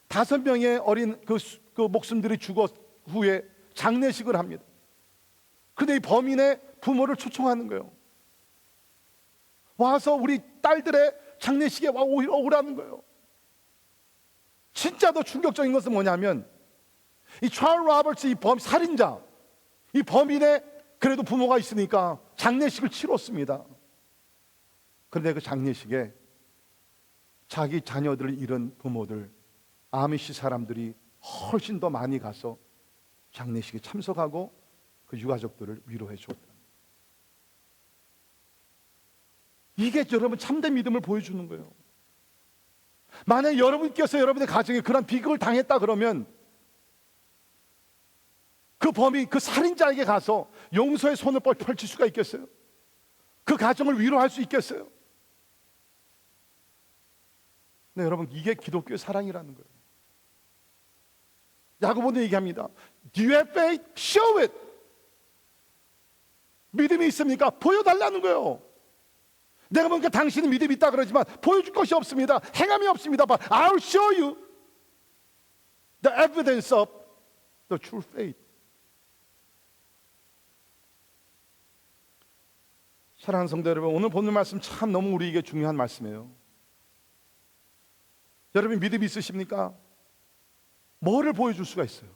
5명의 어린 그 목숨들이 죽었 후에 장례식을 합니다. 근데 이 범인의 부모를 초청하는 거예요. 와서 우리 딸들의 장례식에 오라는 거예요. 진짜 더 충격적인 것은 뭐냐면 이 찰스 로버츠, 이 살인자, 이 범인의 그래도 부모가 있으니까 장례식을 치렀습니다. 그런데 그 장례식에 자기 자녀들을 잃은 부모들, 아미시 사람들이 훨씬 더 많이 가서 장례식에 참석하고 그 유가족들을 위로해 줬다. 이게 여러분 참된 믿음을 보여주는 거예요. 만약 여러분께서 여러분의 가정에 그런 비극을 당했다 그러면 그 범인, 그 살인자에게 가서 용서의 손을 펼칠 수가 있겠어요? 그 가정을 위로할 수 있겠어요? 네, 여러분, 이게 기독교의 사랑이라는 거예요. 야고보는 얘기합니다. Do you have faith? Show it. 믿음이 있습니까? 보여달라는 거예요. 내가 보니까 당신은 믿음이 있다 그러지만 보여줄 것이 없습니다. 행함이 없습니다. But I'll show you the evidence of the true faith. 사랑하는 성도 여러분, 오늘 보는 말씀 참 너무 우리에게 중요한 말씀이에요. 여러분 믿음이 있으십니까? 뭐를 보여줄 수가 있어요?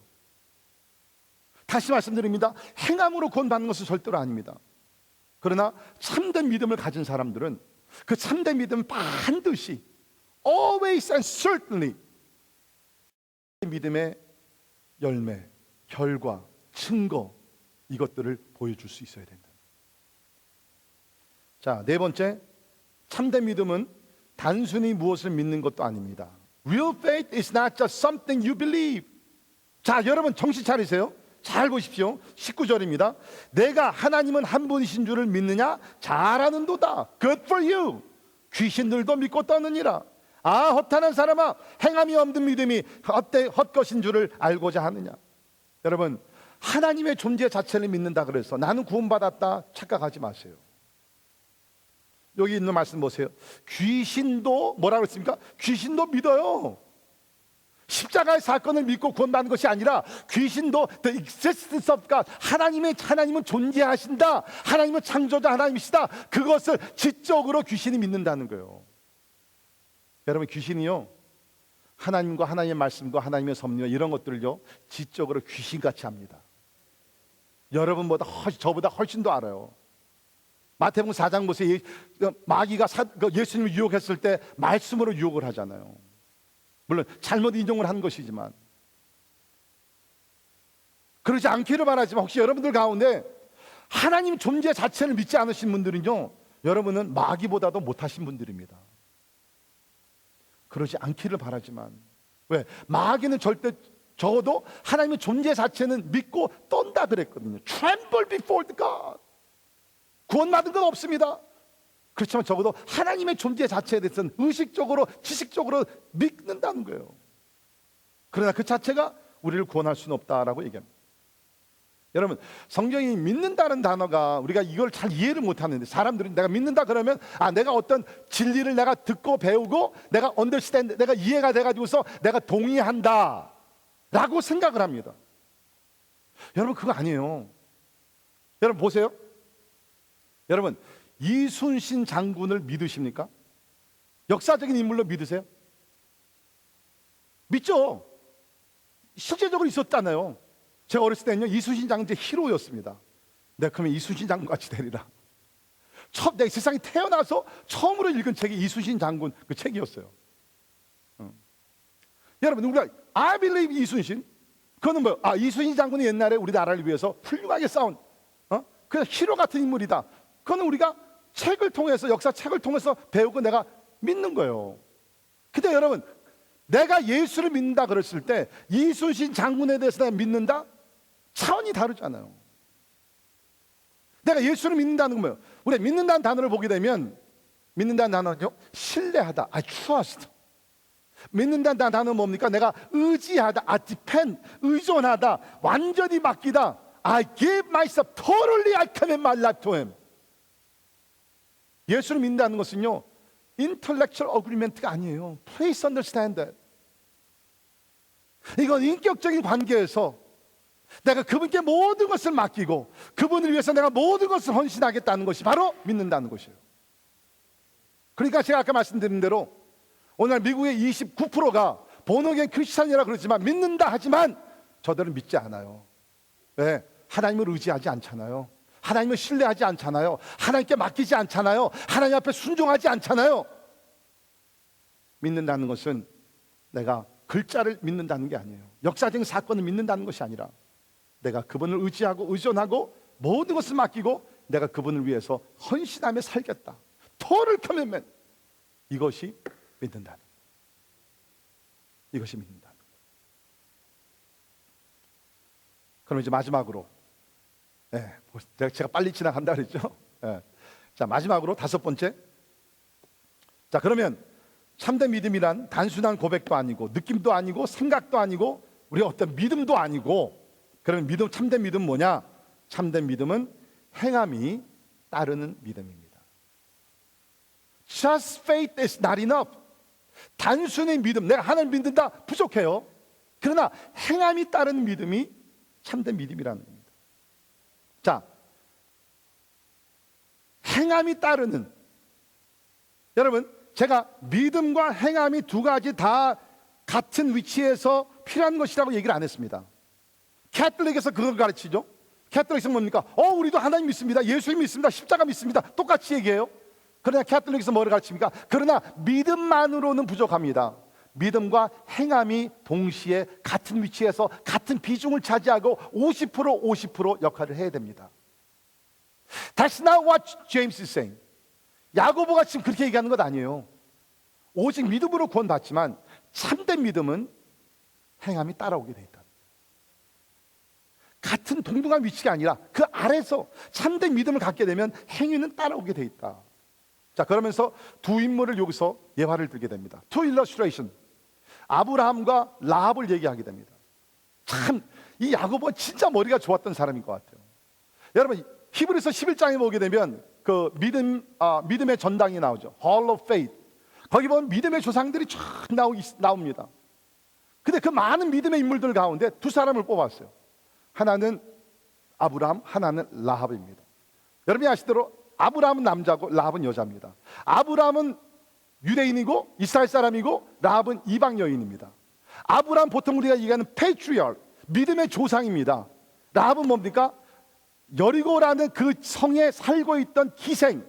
다시 말씀드립니다. 행함으로 구원받는 것은 절대로 아닙니다. 그러나 참된 믿음을 가진 사람들은 그 참된 믿음은 반드시 always and certainly 믿음의 열매, 결과, 증거 이것들을 보여줄 수 있어야 된다. 자, 네 번째, 참된 믿음은 단순히 무엇을 믿는 것도 아닙니다. Real faith is not just something you believe. 자, 여러분 정신 차리세요. 잘 보십시오. 19절입니다. 내가 하나님은 한 분이신 줄을 믿느냐? 잘하는도다. Good for you. 귀신들도 믿고 떠느니라. 아, 허탄한 사람아, 행함이 없는 믿음이 헛것인 줄을 알고자 하느냐? 여러분, 하나님의 존재 자체를 믿는다 그래서 나는 구원받았다 착각하지 마세요. 여기 있는 말씀 보세요. 귀신도 뭐라고 했습니까? 귀신도 믿어요. 십자가의 사건을 믿고 구원받는 것이 아니라 귀신도 the existence of God, 하나님은 존재하신다, 하나님은 창조자 하나님이시다, 그것을 지적으로 귀신이 믿는다는 거예요. 여러분, 귀신이요 하나님과 하나님의 말씀과 하나님의 섭리와 이런 것들을요 지적으로 귀신같이 합니다. 여러분보다 저보다 훨씬 더 알아요. 마태복음 4장 보세요. 마귀가 예수님을 유혹했을 때 말씀으로 유혹을 하잖아요. 물론 잘못 인용을 한 것이지만, 그러지 않기를 바라지만 혹시 여러분들 가운데 하나님 존재 자체를 믿지 않으신 분들은요, 여러분은 마귀보다도 못하신 분들입니다. 그러지 않기를 바라지만, 왜? 마귀는 절대 적어도 하나님의 존재 자체는 믿고 떤다 그랬거든요. Tremble before the God. 구원받은 건 없습니다. 그렇지만 적어도 하나님의 존재 자체에 대해서는 의식적으로, 지식적으로 믿는다는 거예요. 그러나 그 자체가 우리를 구원할 수는 없다라고 얘기합니다. 여러분, 성경이 믿는다는 단어가 우리가 이걸 잘 이해를 못하는데, 사람들은 내가 믿는다 그러면 내가 어떤 진리를 내가 듣고 배우고 내가 understand, 내가 이해가 돼가지고서 내가 동의한다 라고 생각을 합니다. 여러분, 그거 아니에요. 여러분 보세요. 여러분, 이순신 장군을 믿으십니까? 역사적인 인물로 믿으세요? 믿죠? 실제적으로 있었잖아요. 제가 어렸을 때는요, 이순신 장군 제 히로였습니다. 내가 그러면 이순신 장군 같이 되리라. 내가 세상에 태어나서 처음으로 읽은 책이 이순신 장군 그 책이었어요. 여러분, 우리가 I believe 이순신, 그거는 뭐예요? 이순신 장군이 옛날에 우리나라를 위해서 훌륭하게 싸운 그냥 히로 같은 인물이다. 그거는 우리가 책을 통해서, 역사책을 통해서 배우고 내가 믿는 거예요. 근데 여러분, 내가 예수를 믿는다 그랬을 때 이순신 장군에 대해서 내가 믿는다? 차원이 다르잖아요. 내가 예수를 믿는다는 건 뭐예요? 우리가 믿는다는 단어를 보게 되면, 믿는다는 단어는요, 신뢰하다, I trust. 믿는다는 단어는 뭡니까? 내가 의지하다, I depend, 의존하다, 완전히 맡기다, I give myself totally, I commit my life to Him. 예수를 믿는다는 것은요, intellectual agreement가 아니에요. Please understand that. 이건 인격적인 관계에서 내가 그분께 모든 것을 맡기고 그분을 위해서 내가 모든 것을 헌신하겠다는 것이 바로 믿는다는 것이에요. 그러니까 제가 아까 말씀드린 대로 오늘 미국의 29%가 본어겐 크리스찬이라 그러지만 믿는다 하지만 저들은 믿지 않아요. 왜? 하나님을 의지하지 않잖아요. 하나님을 신뢰하지 않잖아요. 하나님께 맡기지 않잖아요. 하나님 앞에 순종하지 않잖아요. 믿는다는 것은 내가 글자를 믿는다는 게 아니에요. 역사적인 사건을 믿는다는 것이 아니라 내가 그분을 의지하고 의존하고 모든 것을 맡기고 내가 그분을 위해서 헌신하며 살겠다. 토를 커맨맨. 이것이 믿는다는 거예요. 이것이 믿는다는 거예요. 그럼 이제 마지막으로, 제가 빨리 지나간다 그랬죠. 자, 마지막으로 5번째. 자, 그러면 참된 믿음이란 단순한 고백도 아니고 느낌도 아니고 생각도 아니고 우리가 어떤 믿음도 아니고, 그러면 믿음, 참된 믿음은 뭐냐? 참된 믿음은 행함이 따르는 믿음입니다. Just faith is not enough. 단순히 믿음, 내가 하나님 믿는다 부족해요. 그러나 행함이 따르는 믿음이 참된 믿음이라는 겁니다. 자, 행함이 따르는, 여러분, 제가 믿음과 행함이 두 가지 다 같은 위치에서 필요한 것이라고 얘기를 안 했습니다. 캐톨릭에서 그걸 가르치죠. 캐톨릭에서 뭡니까? 우리도 하나님 믿습니다. 예수님 믿습니다. 십자가 믿습니다. 똑같이 얘기해요. 그러나 캐톨릭에서 뭐를 가르칩니까? 그러나 믿음만으로는 부족합니다. 믿음과 행함이 동시에 같은 위치에서 같은 비중을 차지하고 50% 역할을 해야 됩니다. That's not what James is saying. 야고보가 지금 그렇게 얘기하는 것 아니에요. 오직 믿음으로 구원받지만 참된 믿음은 행함이 따라오게 돼 있다. 같은 동등한 위치가 아니라 그 아래서 참된 믿음을 갖게 되면 행위는 따라오게 돼 있다. 자, 그러면서 두 인물을 여기서 예화를 들게 됩니다. Two illustration. 아브라함과 라합을 얘기하게 됩니다. 참, 이 야고보가 진짜 머리가 좋았던 사람인 것 같아요. 여러분, 히브리서 11장에 보게 되면 그 믿음의 전당이 나오죠. Hall of Faith. 거기 보면 믿음의 조상들이 쫙 나옵니다. 근데 그 많은 믿음의 인물들 가운데 두 사람을 뽑았어요. 하나는 아브라함, 하나는 라합입니다. 여러분이 아시대로 아브라함은 남자고 라합은 여자입니다. 아브라함은 유대인이고 이스라엘 사람이고 라합은 이방 여인입니다. 아브라함 보통 우리가 얘기하는 patriarch, 믿음의 조상입니다. 라합은 뭡니까? 여리고라는 그 성에 살고 있던 기생,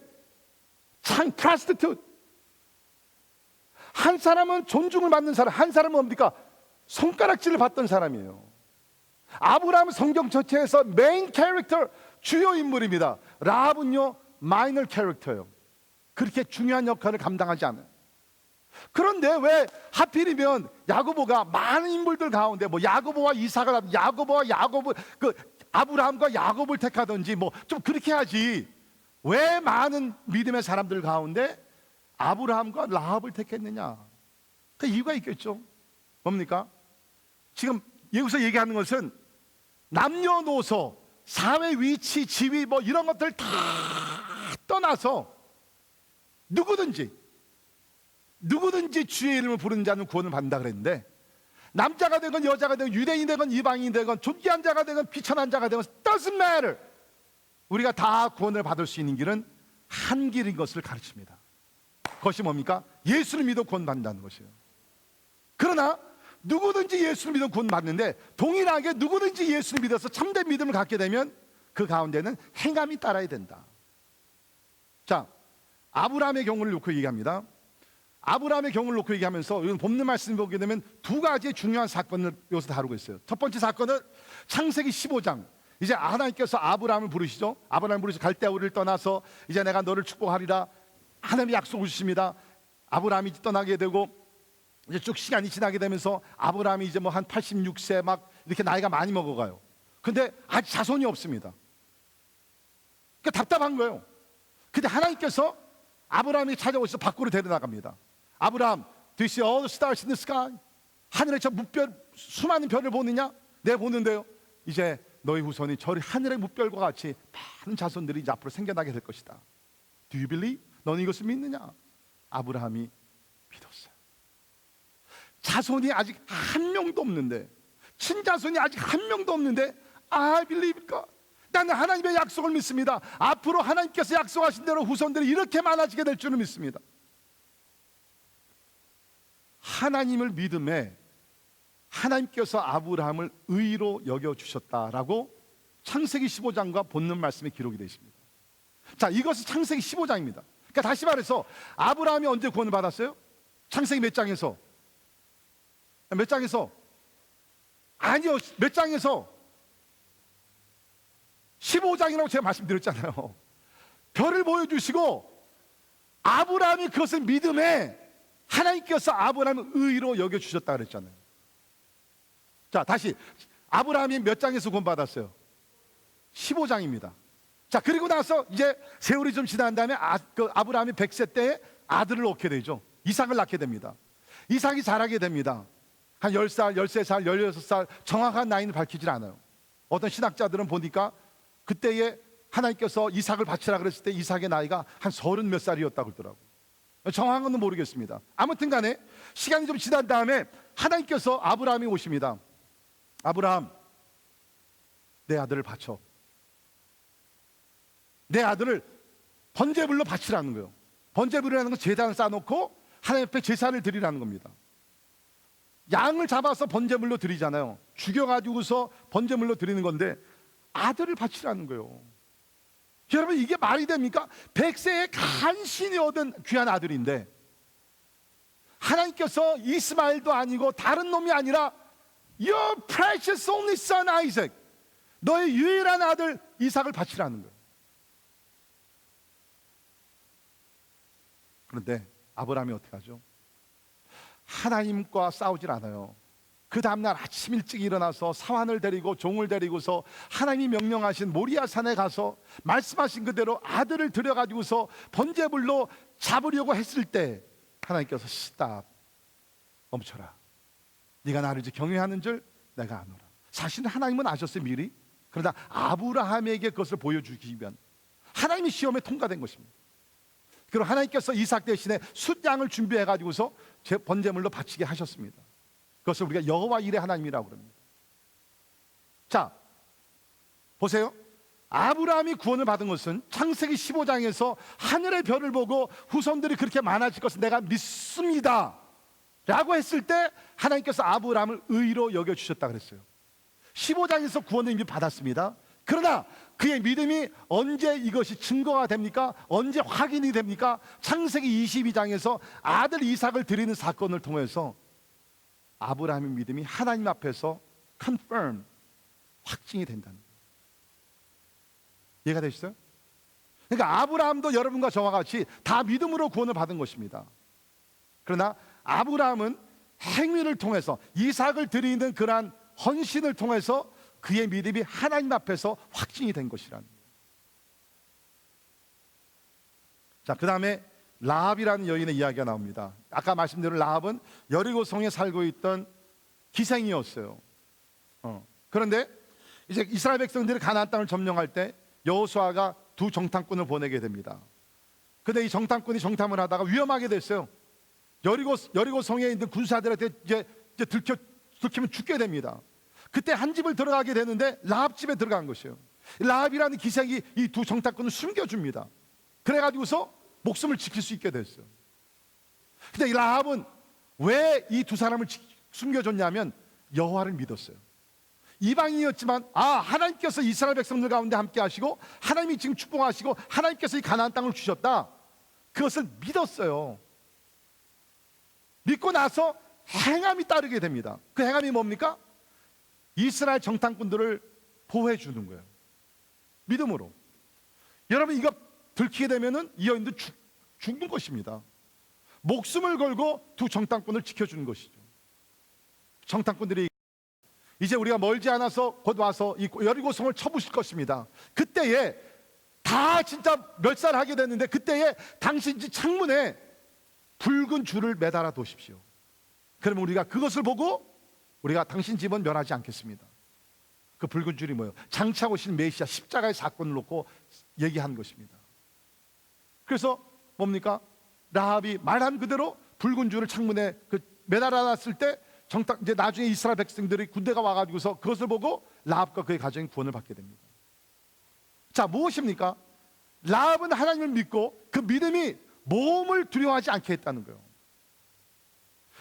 참 프라스티튜트. 한 사람은 존중을 받는 사람, 한 사람은 뭡니까? 손가락질을 받던 사람이에요. 아브라함은 성경 전체에서 메인 캐릭터, 주요 인물입니다. 라합은요, 마이너 캐릭터예요. 그렇게 중요한 역할을 감당하지 않아요. 그런데 왜 하필이면 야고보가 많은 인물들 가운데 뭐 야고보와 이삭을, 야고보와 야곱을, 아브라함과 야곱을 택하든지 뭐 좀 그렇게 하지, 왜 많은 믿음의 사람들 가운데 아브라함과 라합을 택했느냐? 그 이유가 있겠죠. 뭡니까? 지금 여기서 얘기하는 것은 남녀노소, 사회 위치, 지위 뭐 이런 것들 다 떠나서 누구든지 주의 이름을 부르는 자는 구원을 받는다 그랬는데, 남자가 되건 여자가 되건 유대인이 되건 이방인이 되건 존귀한 자가 되건 비천한 자가 되건 doesn't matter. 우리가 다 구원을 받을 수 있는 길은 한 길인 것을 가르칩니다. 그것이 뭡니까? 예수를 믿어 구원받는다는 것이에요. 그러나 누구든지 예수를 믿어 구원받는데, 동일하게 누구든지 예수를 믿어서 참된 믿음을 갖게 되면 그 가운데는 행함이 따라야 된다. 자, 아브라함의 경우를 놓고 얘기합니다. 아브라함의 경우를 놓고 얘기하면서 이건 본문 말씀을 보게 되면 두 가지의 중요한 사건을 여기서 다루고 있어요. 첫 번째 사건은 창세기 15장. 이제 하나님께서 아브라함을 부르시죠. 아브라함을 부르시고 갈대아우를 떠나서 이제 내가 너를 축복하리라 하나님이 약속을 주십니다. 아브라함이 떠나게 되고 이제 쭉 시간이 지나게 되면서 아브라함이 이제 뭐 한 86세 막 이렇게 나이가 많이 먹어가요. 근데 아직 자손이 없습니다. 그러니까 답답한 거예요. 근데 하나님께서 아브라함이 찾아오셔서 밖으로 데려나갑니다. 아브라함, do you see all the stars in the sky? 하늘에 저 무별, 수많은 별을 보느냐? 네, 보는데요. 이제 너희 후손이 저 하늘의 무별과 같이 많은 자손들이 이제 앞으로 생겨나게 될 것이다. Do you believe? 너는 이것을 믿느냐? 아브라함이 믿었어요. 자손이 아직 한 명도 없는데, 친자손이 아직 한 명도 없는데 I believe God. 나는 하나님의 약속을 믿습니다. 앞으로 하나님께서 약속하신 대로 후손들이 이렇게 많아지게 될 줄을 믿습니다. 하나님을 믿음에 하나님께서 아브라함을 의로 여겨주셨다라고 창세기 15장과 본문 말씀에 기록이 되어 있습니다. 자, 이것은 창세기 15장입니다. 그러니까 다시 말해서 아브라함이 언제 구원을 받았어요? 창세기 몇 장에서? 몇 장에서? 아니요, 몇 장에서? 15장이라고 제가 말씀드렸잖아요. 별을 보여주시고 아브라함이 그것을 믿음에 하나님께서 아브라함을 의로 여겨주셨다 그랬잖아요. 자, 다시 아브라함이 몇 장에서 구원 받았어요? 15장입니다. 자, 그리고 나서 이제 세월이 좀 지난 다음에 아브라함이 100세 때에 아들을 낳게 되죠. 이삭을 낳게 됩니다. 이삭이 자라게 됩니다. 한 10살, 13살, 16살 정확한 나이는 밝히질 않아요. 어떤 신학자들은 보니까 그때에 하나님께서 이삭을 바치라 그랬을 때 이삭의 나이가 한 30 몇 살이었다고 그러더라고요. 정확한 건 모르겠습니다. 아무튼 간에 시간이 좀 지난 다음에 하나님께서 아브라함이 오십니다. 아브라함, 내 아들을 바쳐. 내 아들을 번제물로 바치라는 거예요. 번제물이라는 건 제단을 쌓아놓고 하나님 앞에 제사를 드리라는 겁니다. 양을 잡아서 번제물로 드리잖아요. 죽여가지고서 번제물로 드리는 건데 아들을 바치라는 거예요. 여러분, 이게 말이 됩니까? 100세에 간신히 얻은 귀한 아들인데 하나님께서 이스마엘도 아니고 다른 놈이 아니라 Your precious only son Isaac, 너의 유일한 아들 이삭을 바치라는 거예요. 그런데 아브라함이 어떻게 하죠? 하나님과 싸우질 않아요. 그 다음날 아침 일찍 일어나서 사환을 데리고 종을 데리고서 하나님이 명령하신 모리아 산에 가서 말씀하신 그대로 아들을 들여가지고서 번제물로 잡으려고 했을 때 하나님께서 스탑, 멈춰라. 네가 나를 이제 경외하는 줄 내가 아노라. 사실은 하나님은 아셨어요, 미리. 그러나 아브라함에게 그것을 보여주기 위한 하나님이 시험에 통과된 것입니다. 그리고 하나님께서 이삭 대신에 숫양을 준비해 가지고서 제 번제물로 바치게 하셨습니다. 그것을 우리가 여호와 일의 하나님이라고 합니다. 자, 보세요. 아브라함이 구원을 받은 것은 창세기 15장에서 하늘의 별을 보고 후손들이 그렇게 많아질 것을 내가 믿습니다 라고 했을 때 하나님께서 아브라함을 의로 여겨주셨다 그랬어요. 15장에서 구원을 이미 받았습니다. 그러나 그의 믿음이 언제 이것이 증거가 됩니까? 언제 확인이 됩니까? 창세기 22장에서 아들 이삭을 드리는 사건을 통해서 아브라함의 믿음이 하나님 앞에서 confirm, 확증이 된다는 거예요. 이해가 되시죠? 그러니까 아브라함도 여러분과 저와 같이 다 믿음으로 구원을 받은 것입니다. 그러나 아브라함은 행위를 통해서 이삭을 드리는 그러한 헌신을 통해서 그의 믿음이 하나님 앞에서 확증이 된 것이라는 거예요. 자, 그 다음에 라합이라는 여인의 이야기가 나옵니다. 아까 말씀드린 라합은 여리고성에 살고 있던 기생이었어요. 그런데 이제 이스라엘 백성들이 가나안 땅을 점령할 때 여호수아가 두 정탐꾼을 보내게 됩니다. 근데 이 정탐꾼이 정탐을 하다가 위험하게 됐어요. 여리고성에 있는 군사들한테 이제 들키면 죽게 됩니다. 그때 한 집을 들어가게 되는데 라합 집에 들어간 것이에요. 라합이라는 기생이 이 두 정탐꾼을 숨겨줍니다. 그래가지고서 목숨을 지킬 수 있게 됐어요. 근데 이 라합은 왜 이 두 사람을 숨겨줬냐면 여호와를 믿었어요. 이방인이었지만 하나님께서 이스라엘 백성들 가운데 함께 하시고 하나님이 지금 축복하시고 하나님께서 이 가나안 땅을 주셨다, 그것을 믿었어요. 믿고 나서 행함이 따르게 됩니다. 그 행함이 뭡니까? 이스라엘 정탐꾼들을 보호해 주는 거예요. 믿음으로. 여러분, 이거 들키게 되면은 이 여인도 죽는 것입니다. 목숨을 걸고 두 정탐꾼을 지켜주는 것이죠. 정탐꾼들이 이제 우리가 멀지 않아서 곧 와서 이 여리고성을 쳐부실 것입니다. 그때에 다 진짜 멸살하게 됐는데 그때에 당신 집 창문에 붉은 줄을 매달아 두십시오. 그러면 우리가 그것을 보고 우리가 당신 집은 멸하지 않겠습니다. 그 붉은 줄이 뭐예요? 장차고 오신 메시아 십자가의 사건을 놓고 얘기한 것입니다. 그래서 뭡니까? 라합이 말한 그대로 붉은 줄을 창문에 매달아놨을 때 이제 나중에 이스라엘 백성들이 군대가 와가지고서 그것을 보고 라합과 그의 가정이 구원을 받게 됩니다. 자, 무엇입니까? 라합은 하나님을 믿고 그 믿음이 모험을 두려워하지 않게 했다는 거예요.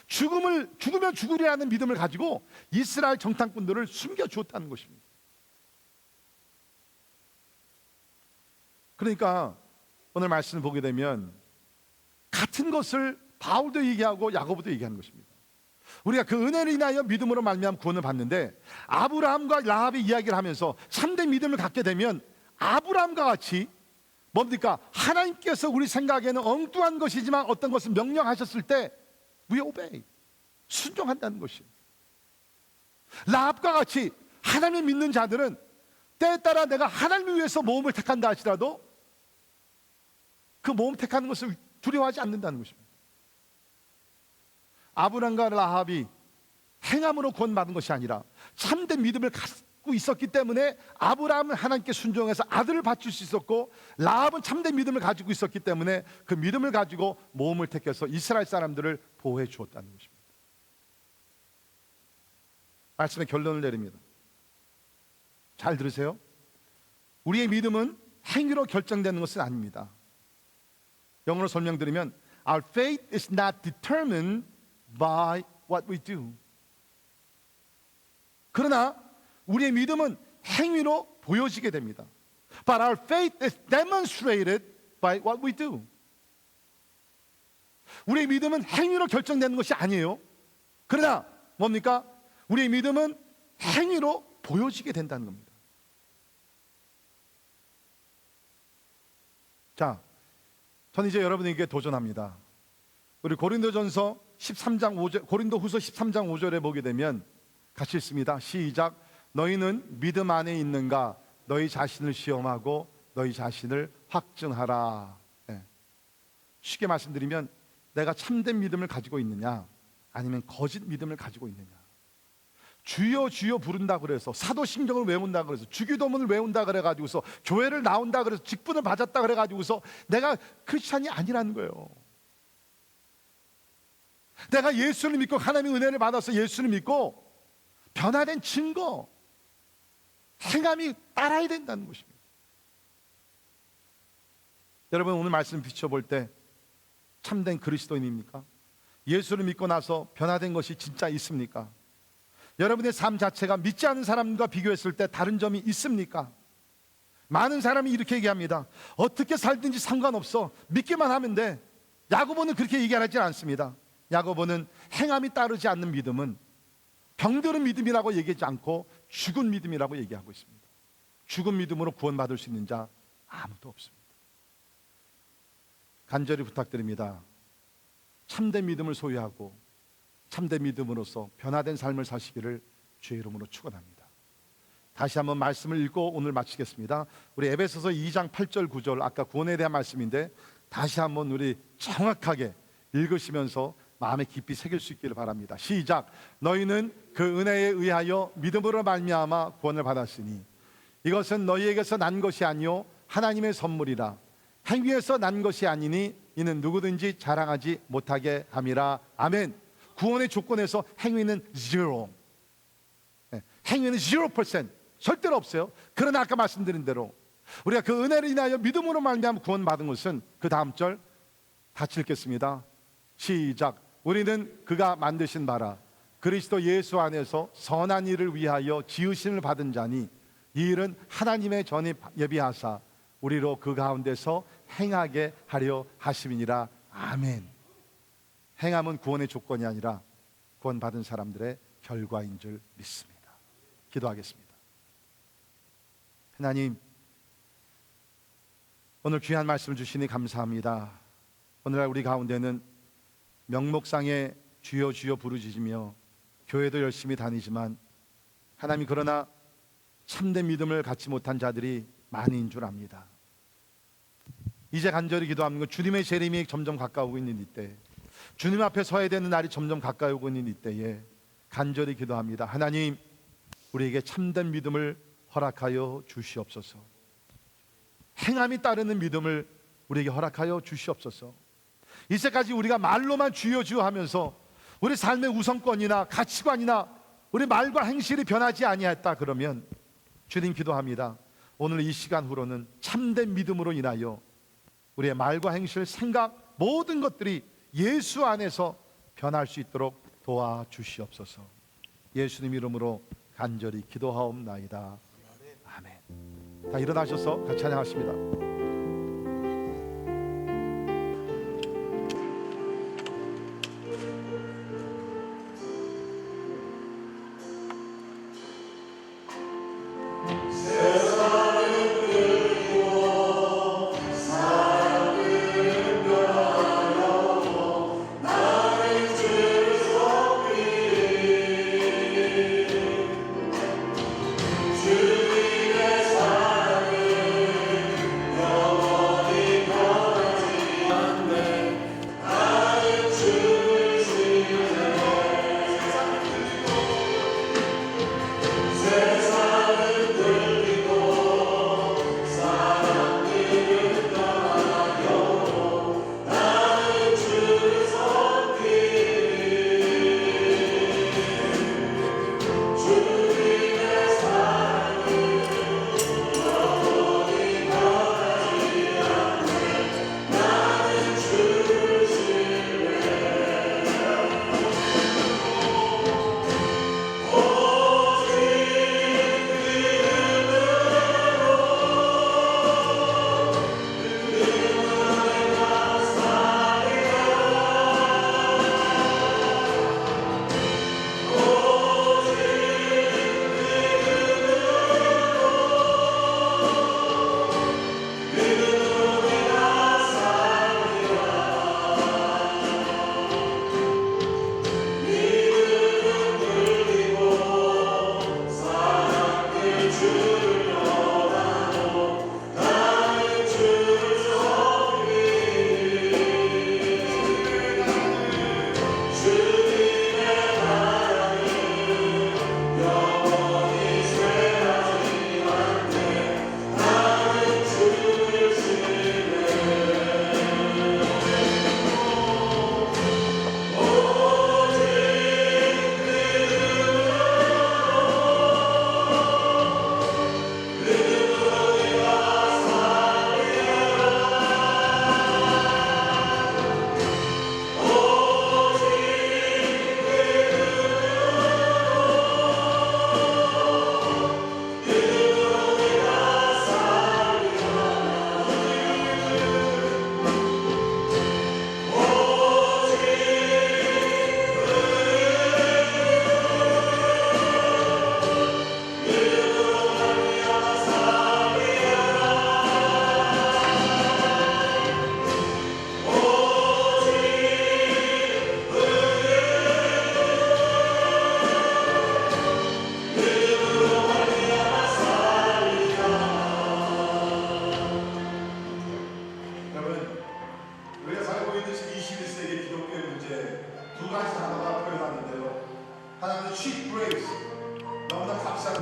죽으면 죽으리라는 믿음을 가지고 이스라엘 정탐꾼들을 숨겨주었다는 것입니다. 그러니까 오늘 말씀을 보게 되면 같은 것을 바울도 얘기하고 야고보도 얘기하는 것입니다. 우리가 그 은혜를 인하여 믿음으로 말미암아 구원을 받는데, 아브라함과 라합의 이야기를 하면서 참된 믿음을 갖게 되면 아브라함과 같이 뭡니까? 하나님께서 우리 생각에는 엉뚱한 것이지만 어떤 것을 명령하셨을 때 we obey, 순종한다는 것이에요. 라합과 같이 하나님을 믿는 자들은 때에 따라 내가 하나님을 위해서 모험을 택한다 할지라도 그 모험 택하는 것을 두려워하지 않는다는 것입니다. 아브람과 라합이 행함으로 구원받은 것이 아니라 참된 믿음을 갖고 있었기 때문에 아브라함은 하나님께 순종해서 아들을 바칠 수 있었고, 라합은 참된 믿음을 가지고 있었기 때문에 그 믿음을 가지고 모험을 택해서 이스라엘 사람들을 보호해 주었다는 것입니다. 말씀의 결론을 내립니다. 잘 들으세요. 우리의 믿음은 행위로 결정되는 것은 아닙니다. 영어로 설명드리면 Our faith is not determined by what we do. 그러나 우리의 믿음은 행위로 보여지게 됩니다. But our faith is demonstrated by what we do. 우리의 믿음은 행위로 결정되는 것이 아니에요. 그러나 뭡니까? 우리의 믿음은 행위로 보여지게 된다는 겁니다. 자, 저는 이제 여러분에게 도전합니다. 우리 고린도전서 13장 5절, 고린도후서 13장 5절에 보게 되면 같이 읽습니다. 시작. 너희는 믿음 안에 있는가? 너희 자신을 시험하고 너희 자신을 확증하라. 네. 쉽게 말씀드리면 내가 참된 믿음을 가지고 있느냐, 아니면 거짓 믿음을 가지고 있느냐. 주여 주여 부른다 그래서, 사도신경을 외운다 그래서, 주기도문을 외운다 그래가지고서, 교회를 나온다 그래서, 직분을 받았다 그래가지고서 내가 크리스찬이 아니라는 거예요. 내가 예수를 믿고 하나님의 은혜를 받아서 예수를 믿고 변화된 증거, 행함이 따라야 된다는 것입니다. 여러분, 오늘 말씀 비춰볼 때 참된 그리스도인입니까? 예수를 믿고 나서 변화된 것이 진짜 있습니까? 여러분의 삶 자체가 믿지 않는 사람과 비교했을 때 다른 점이 있습니까? 많은 사람이 이렇게 얘기합니다. 어떻게 살든지 상관없어, 믿기만 하면 돼. 야고보는 그렇게 얘기하지 않습니다. 야고보는 행함이 따르지 않는 믿음은 병드는 믿음이라고 얘기하지 않고 죽은 믿음이라고 얘기하고 있습니다. 죽은 믿음으로 구원받을 수 있는 자 아무도 없습니다. 간절히 부탁드립니다. 참된 믿음을 소유하고 참된 믿음으로서 변화된 삶을 사시기를 주의 이름으로 축원합니다. 다시 한번 말씀을 읽고 오늘 마치겠습니다. 우리 에베소서 2장 8절 9절, 아까 구원에 대한 말씀인데 다시 한번 우리 정확하게 읽으시면서 마음에 깊이 새길 수 있기를 바랍니다. 시작. 너희는 그 은혜에 의하여 믿음으로 말미암아 구원을 받았으니 이것은 너희에게서 난 것이 아니요 하나님의 선물이라. 행위에서 난 것이 아니니 이는 누구든지 자랑하지 못하게 함이라. 아멘. 구원의 조건에서 행위는 0. 행위는 0%, 절대로 없어요. 그러나 아까 말씀드린 대로 우리가 그 은혜를 인하여 믿음으로 말미암아 구원받은 것은 그 다음 절 같이 읽겠습니다. 시작. 우리는 그가 만드신 바라 그리스도 예수 안에서 선한 일을 위하여 지으심을 받은 자니 이 일은 하나님의 전에 예비하사 우리로 그 가운데서 행하게 하려 하심이니라. 아멘. 행함은 구원의 조건이 아니라 구원받은 사람들의 결과인 줄 믿습니다. 기도하겠습니다. 하나님, 오늘 귀한 말씀을 주시니 감사합니다. 오늘날 우리 가운데는 명목상에 주여 주여 부르짖으며 교회도 열심히 다니지만 하나님, 그러나 참된 믿음을 갖지 못한 자들이 많이인 줄 압니다. 이제 간절히 기도하는 건 주님의 재림이 점점 가까우고 있는 이때, 주님 앞에 서야 되는 날이 점점 가까이 오고 있는 이때에 간절히 기도합니다. 하나님, 우리에게 참된 믿음을 허락하여 주시옵소서. 행함이 따르는 믿음을 우리에게 허락하여 주시옵소서. 이제까지 우리가 말로만 주여 주여 하면서 우리 삶의 우선권이나 가치관이나 우리 말과 행실이 변하지 아니했다 그러면 주님 기도합니다. 오늘 이 시간 후로는 참된 믿음으로 인하여 우리의 말과 행실, 생각 모든 것들이 예수 안에서 변할 수 있도록 도와주시옵소서. 예수님 이름으로 간절히 기도하옵나이다. 아멘. 다 일어나셔서 같이 찬양하십니다.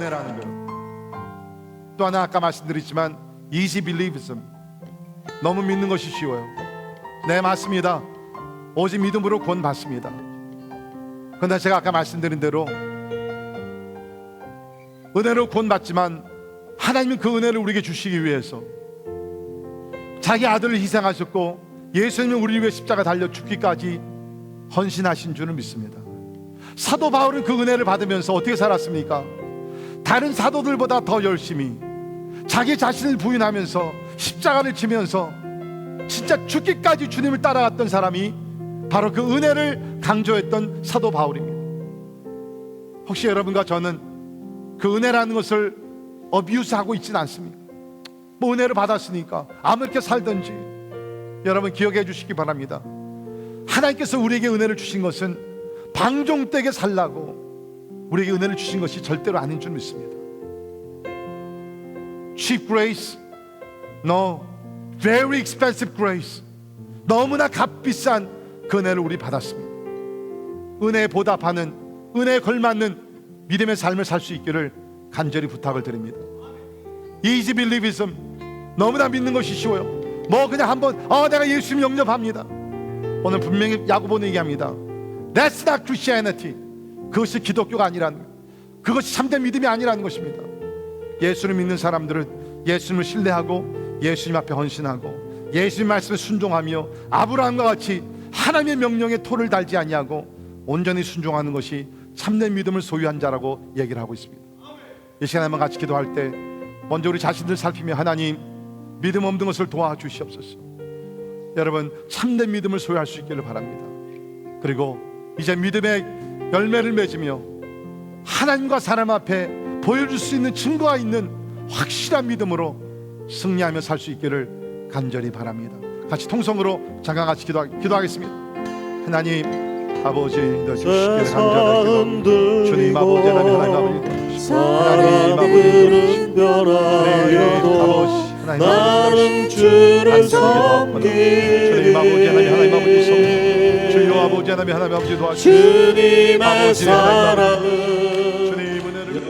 은혜라는 거예요. 또 하나 아까 말씀드렸지만 easy believism, 너무 믿는 것이 쉬워요. 네, 맞습니다. 오직 믿음으로 구원받습니다. 그런데 제가 아까 말씀드린 대로 은혜로 구원받지만 하나님은 그 은혜를 우리에게 주시기 위해서 자기 아들을 희생하셨고 예수님은 우리를 위해 십자가 달려 죽기까지 헌신하신 줄을 믿습니다. 사도 바울은 그 은혜를 받으면서 어떻게 살았습니까? 다른 사도들보다 더 열심히 자기 자신을 부인하면서 십자가를 지면서 진짜 죽기까지 주님을 따라갔던 사람이 바로 그 은혜를 강조했던 사도 바울입니다. 혹시 여러분과 저는 그 은혜라는 것을 어뷰스하고 있지는 않습니까? 뭐 은혜를 받았으니까 아무렇게 살든지. 여러분 기억해 주시기 바랍니다. 하나님께서 우리에게 은혜를 주신 것은 방종되게 살라고 우리에게 은혜를 주신 것이 절대로 아닌 줄 믿습니다. Cheap grace? No, very expensive grace. 너무나 값비싼 그 은혜를 우리 받았습니다. 은혜에 보답하는, 은혜에 걸맞는 믿음의 삶을 살 수 있기를 간절히 부탁을 드립니다. Easy believism, 너무나 믿는 것이 쉬워요. 뭐 그냥 한번 내가 예수님 영접합니다. 오늘 분명히 야고보는 얘기합니다. That's not Christianity. 그것이 기독교가 아니라는 것, 그것이 참된 믿음이 아니라는 것입니다. 예수를 믿는 사람들은 예수님을 신뢰하고 예수님 앞에 헌신하고 예수님 말씀에 순종하며 아브라함과 같이 하나님의 명령에 토를 달지 아니하고 온전히 순종하는 것이 참된 믿음을 소유한 자라고 얘기를 하고 있습니다. 이 시간에 한번 같이 기도할 때 먼저 우리 자신들 살피며 하나님 믿음 없는 것을 도와주시옵소서. 여러분 참된 믿음을 소유할 수 있기를 바랍니다. 그리고 이제 믿음의 열매를 맺으며 하나님과 사람 앞에 보여줄 수 있는 증거가 있는 확실한 믿음으로 승리하며 살 수 있기를 간절히 바랍니다. 같이 통성으로 잠깐 같이 기도하겠습니다. 하나님 아버지 인도주시기를 간절히 기도. 주님 아버지 하나님 아버지 하나님 아버지 변하여도 나는 주를 섬기리. 주님 아버지 하나님 아버지 섬기 주여 아버지 하나님 아버지 도와주시옵소서. 주님의 사랑은 주님 은혜를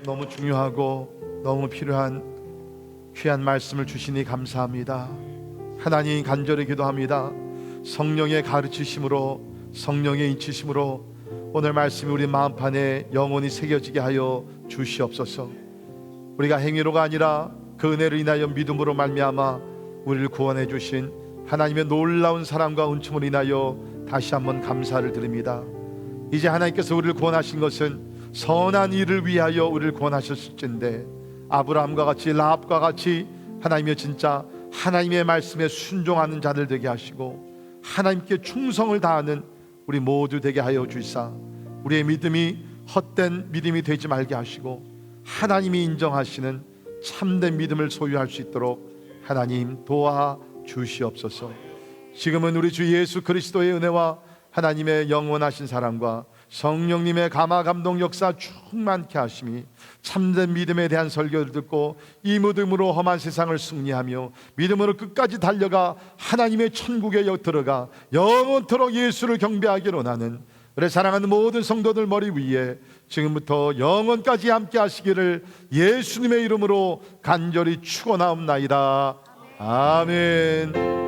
너무 중요하고 너무 필요한 귀한 말씀을 주시니 감사합니다. 하나님 간절히 기도합니다. 성령의 가르치심으로 성령의 인치심으로 오늘 말씀이 우리 마음판에 영원히 새겨지게 하여 주시옵소서. 우리가 행위로가 아니라 그 은혜를 인하여 믿음으로 말미암아 우리를 구원해 주신 하나님의 놀라운 사랑과 은총을 인하여 다시 한번 감사를 드립니다. 이제 하나님께서 우리를 구원하신 것은 선한 일을 위하여 우리를 구원하셨을진데 아브라함과 같이 라합과 같이 하나님의 진짜 하나님의 말씀에 순종하는 자들 되게 하시고 하나님께 충성을 다하는 우리 모두 되게 하여 주시사 우리의 믿음이 헛된 믿음이 되지 말게 하시고 하나님이 인정하시는 참된 믿음을 소유할 수 있도록 하나님 도와 주시옵소서. 지금은 우리 주 예수 그리스도의 은혜와 하나님의 영원하신 사랑과 성령님의 감화 감동 역사 충만케 하심이 참된 믿음에 대한 설교를 듣고 이 믿음으로 험한 세상을 승리하며 믿음으로 끝까지 달려가 하나님의 천국에 들어가 영원토록 예수를 경배하기로 나는 우리 사랑하는 모든 성도들 머리 위에 지금부터 영원까지 함께 하시기를 예수님의 이름으로 간절히 축원하옵나이다. 아멘.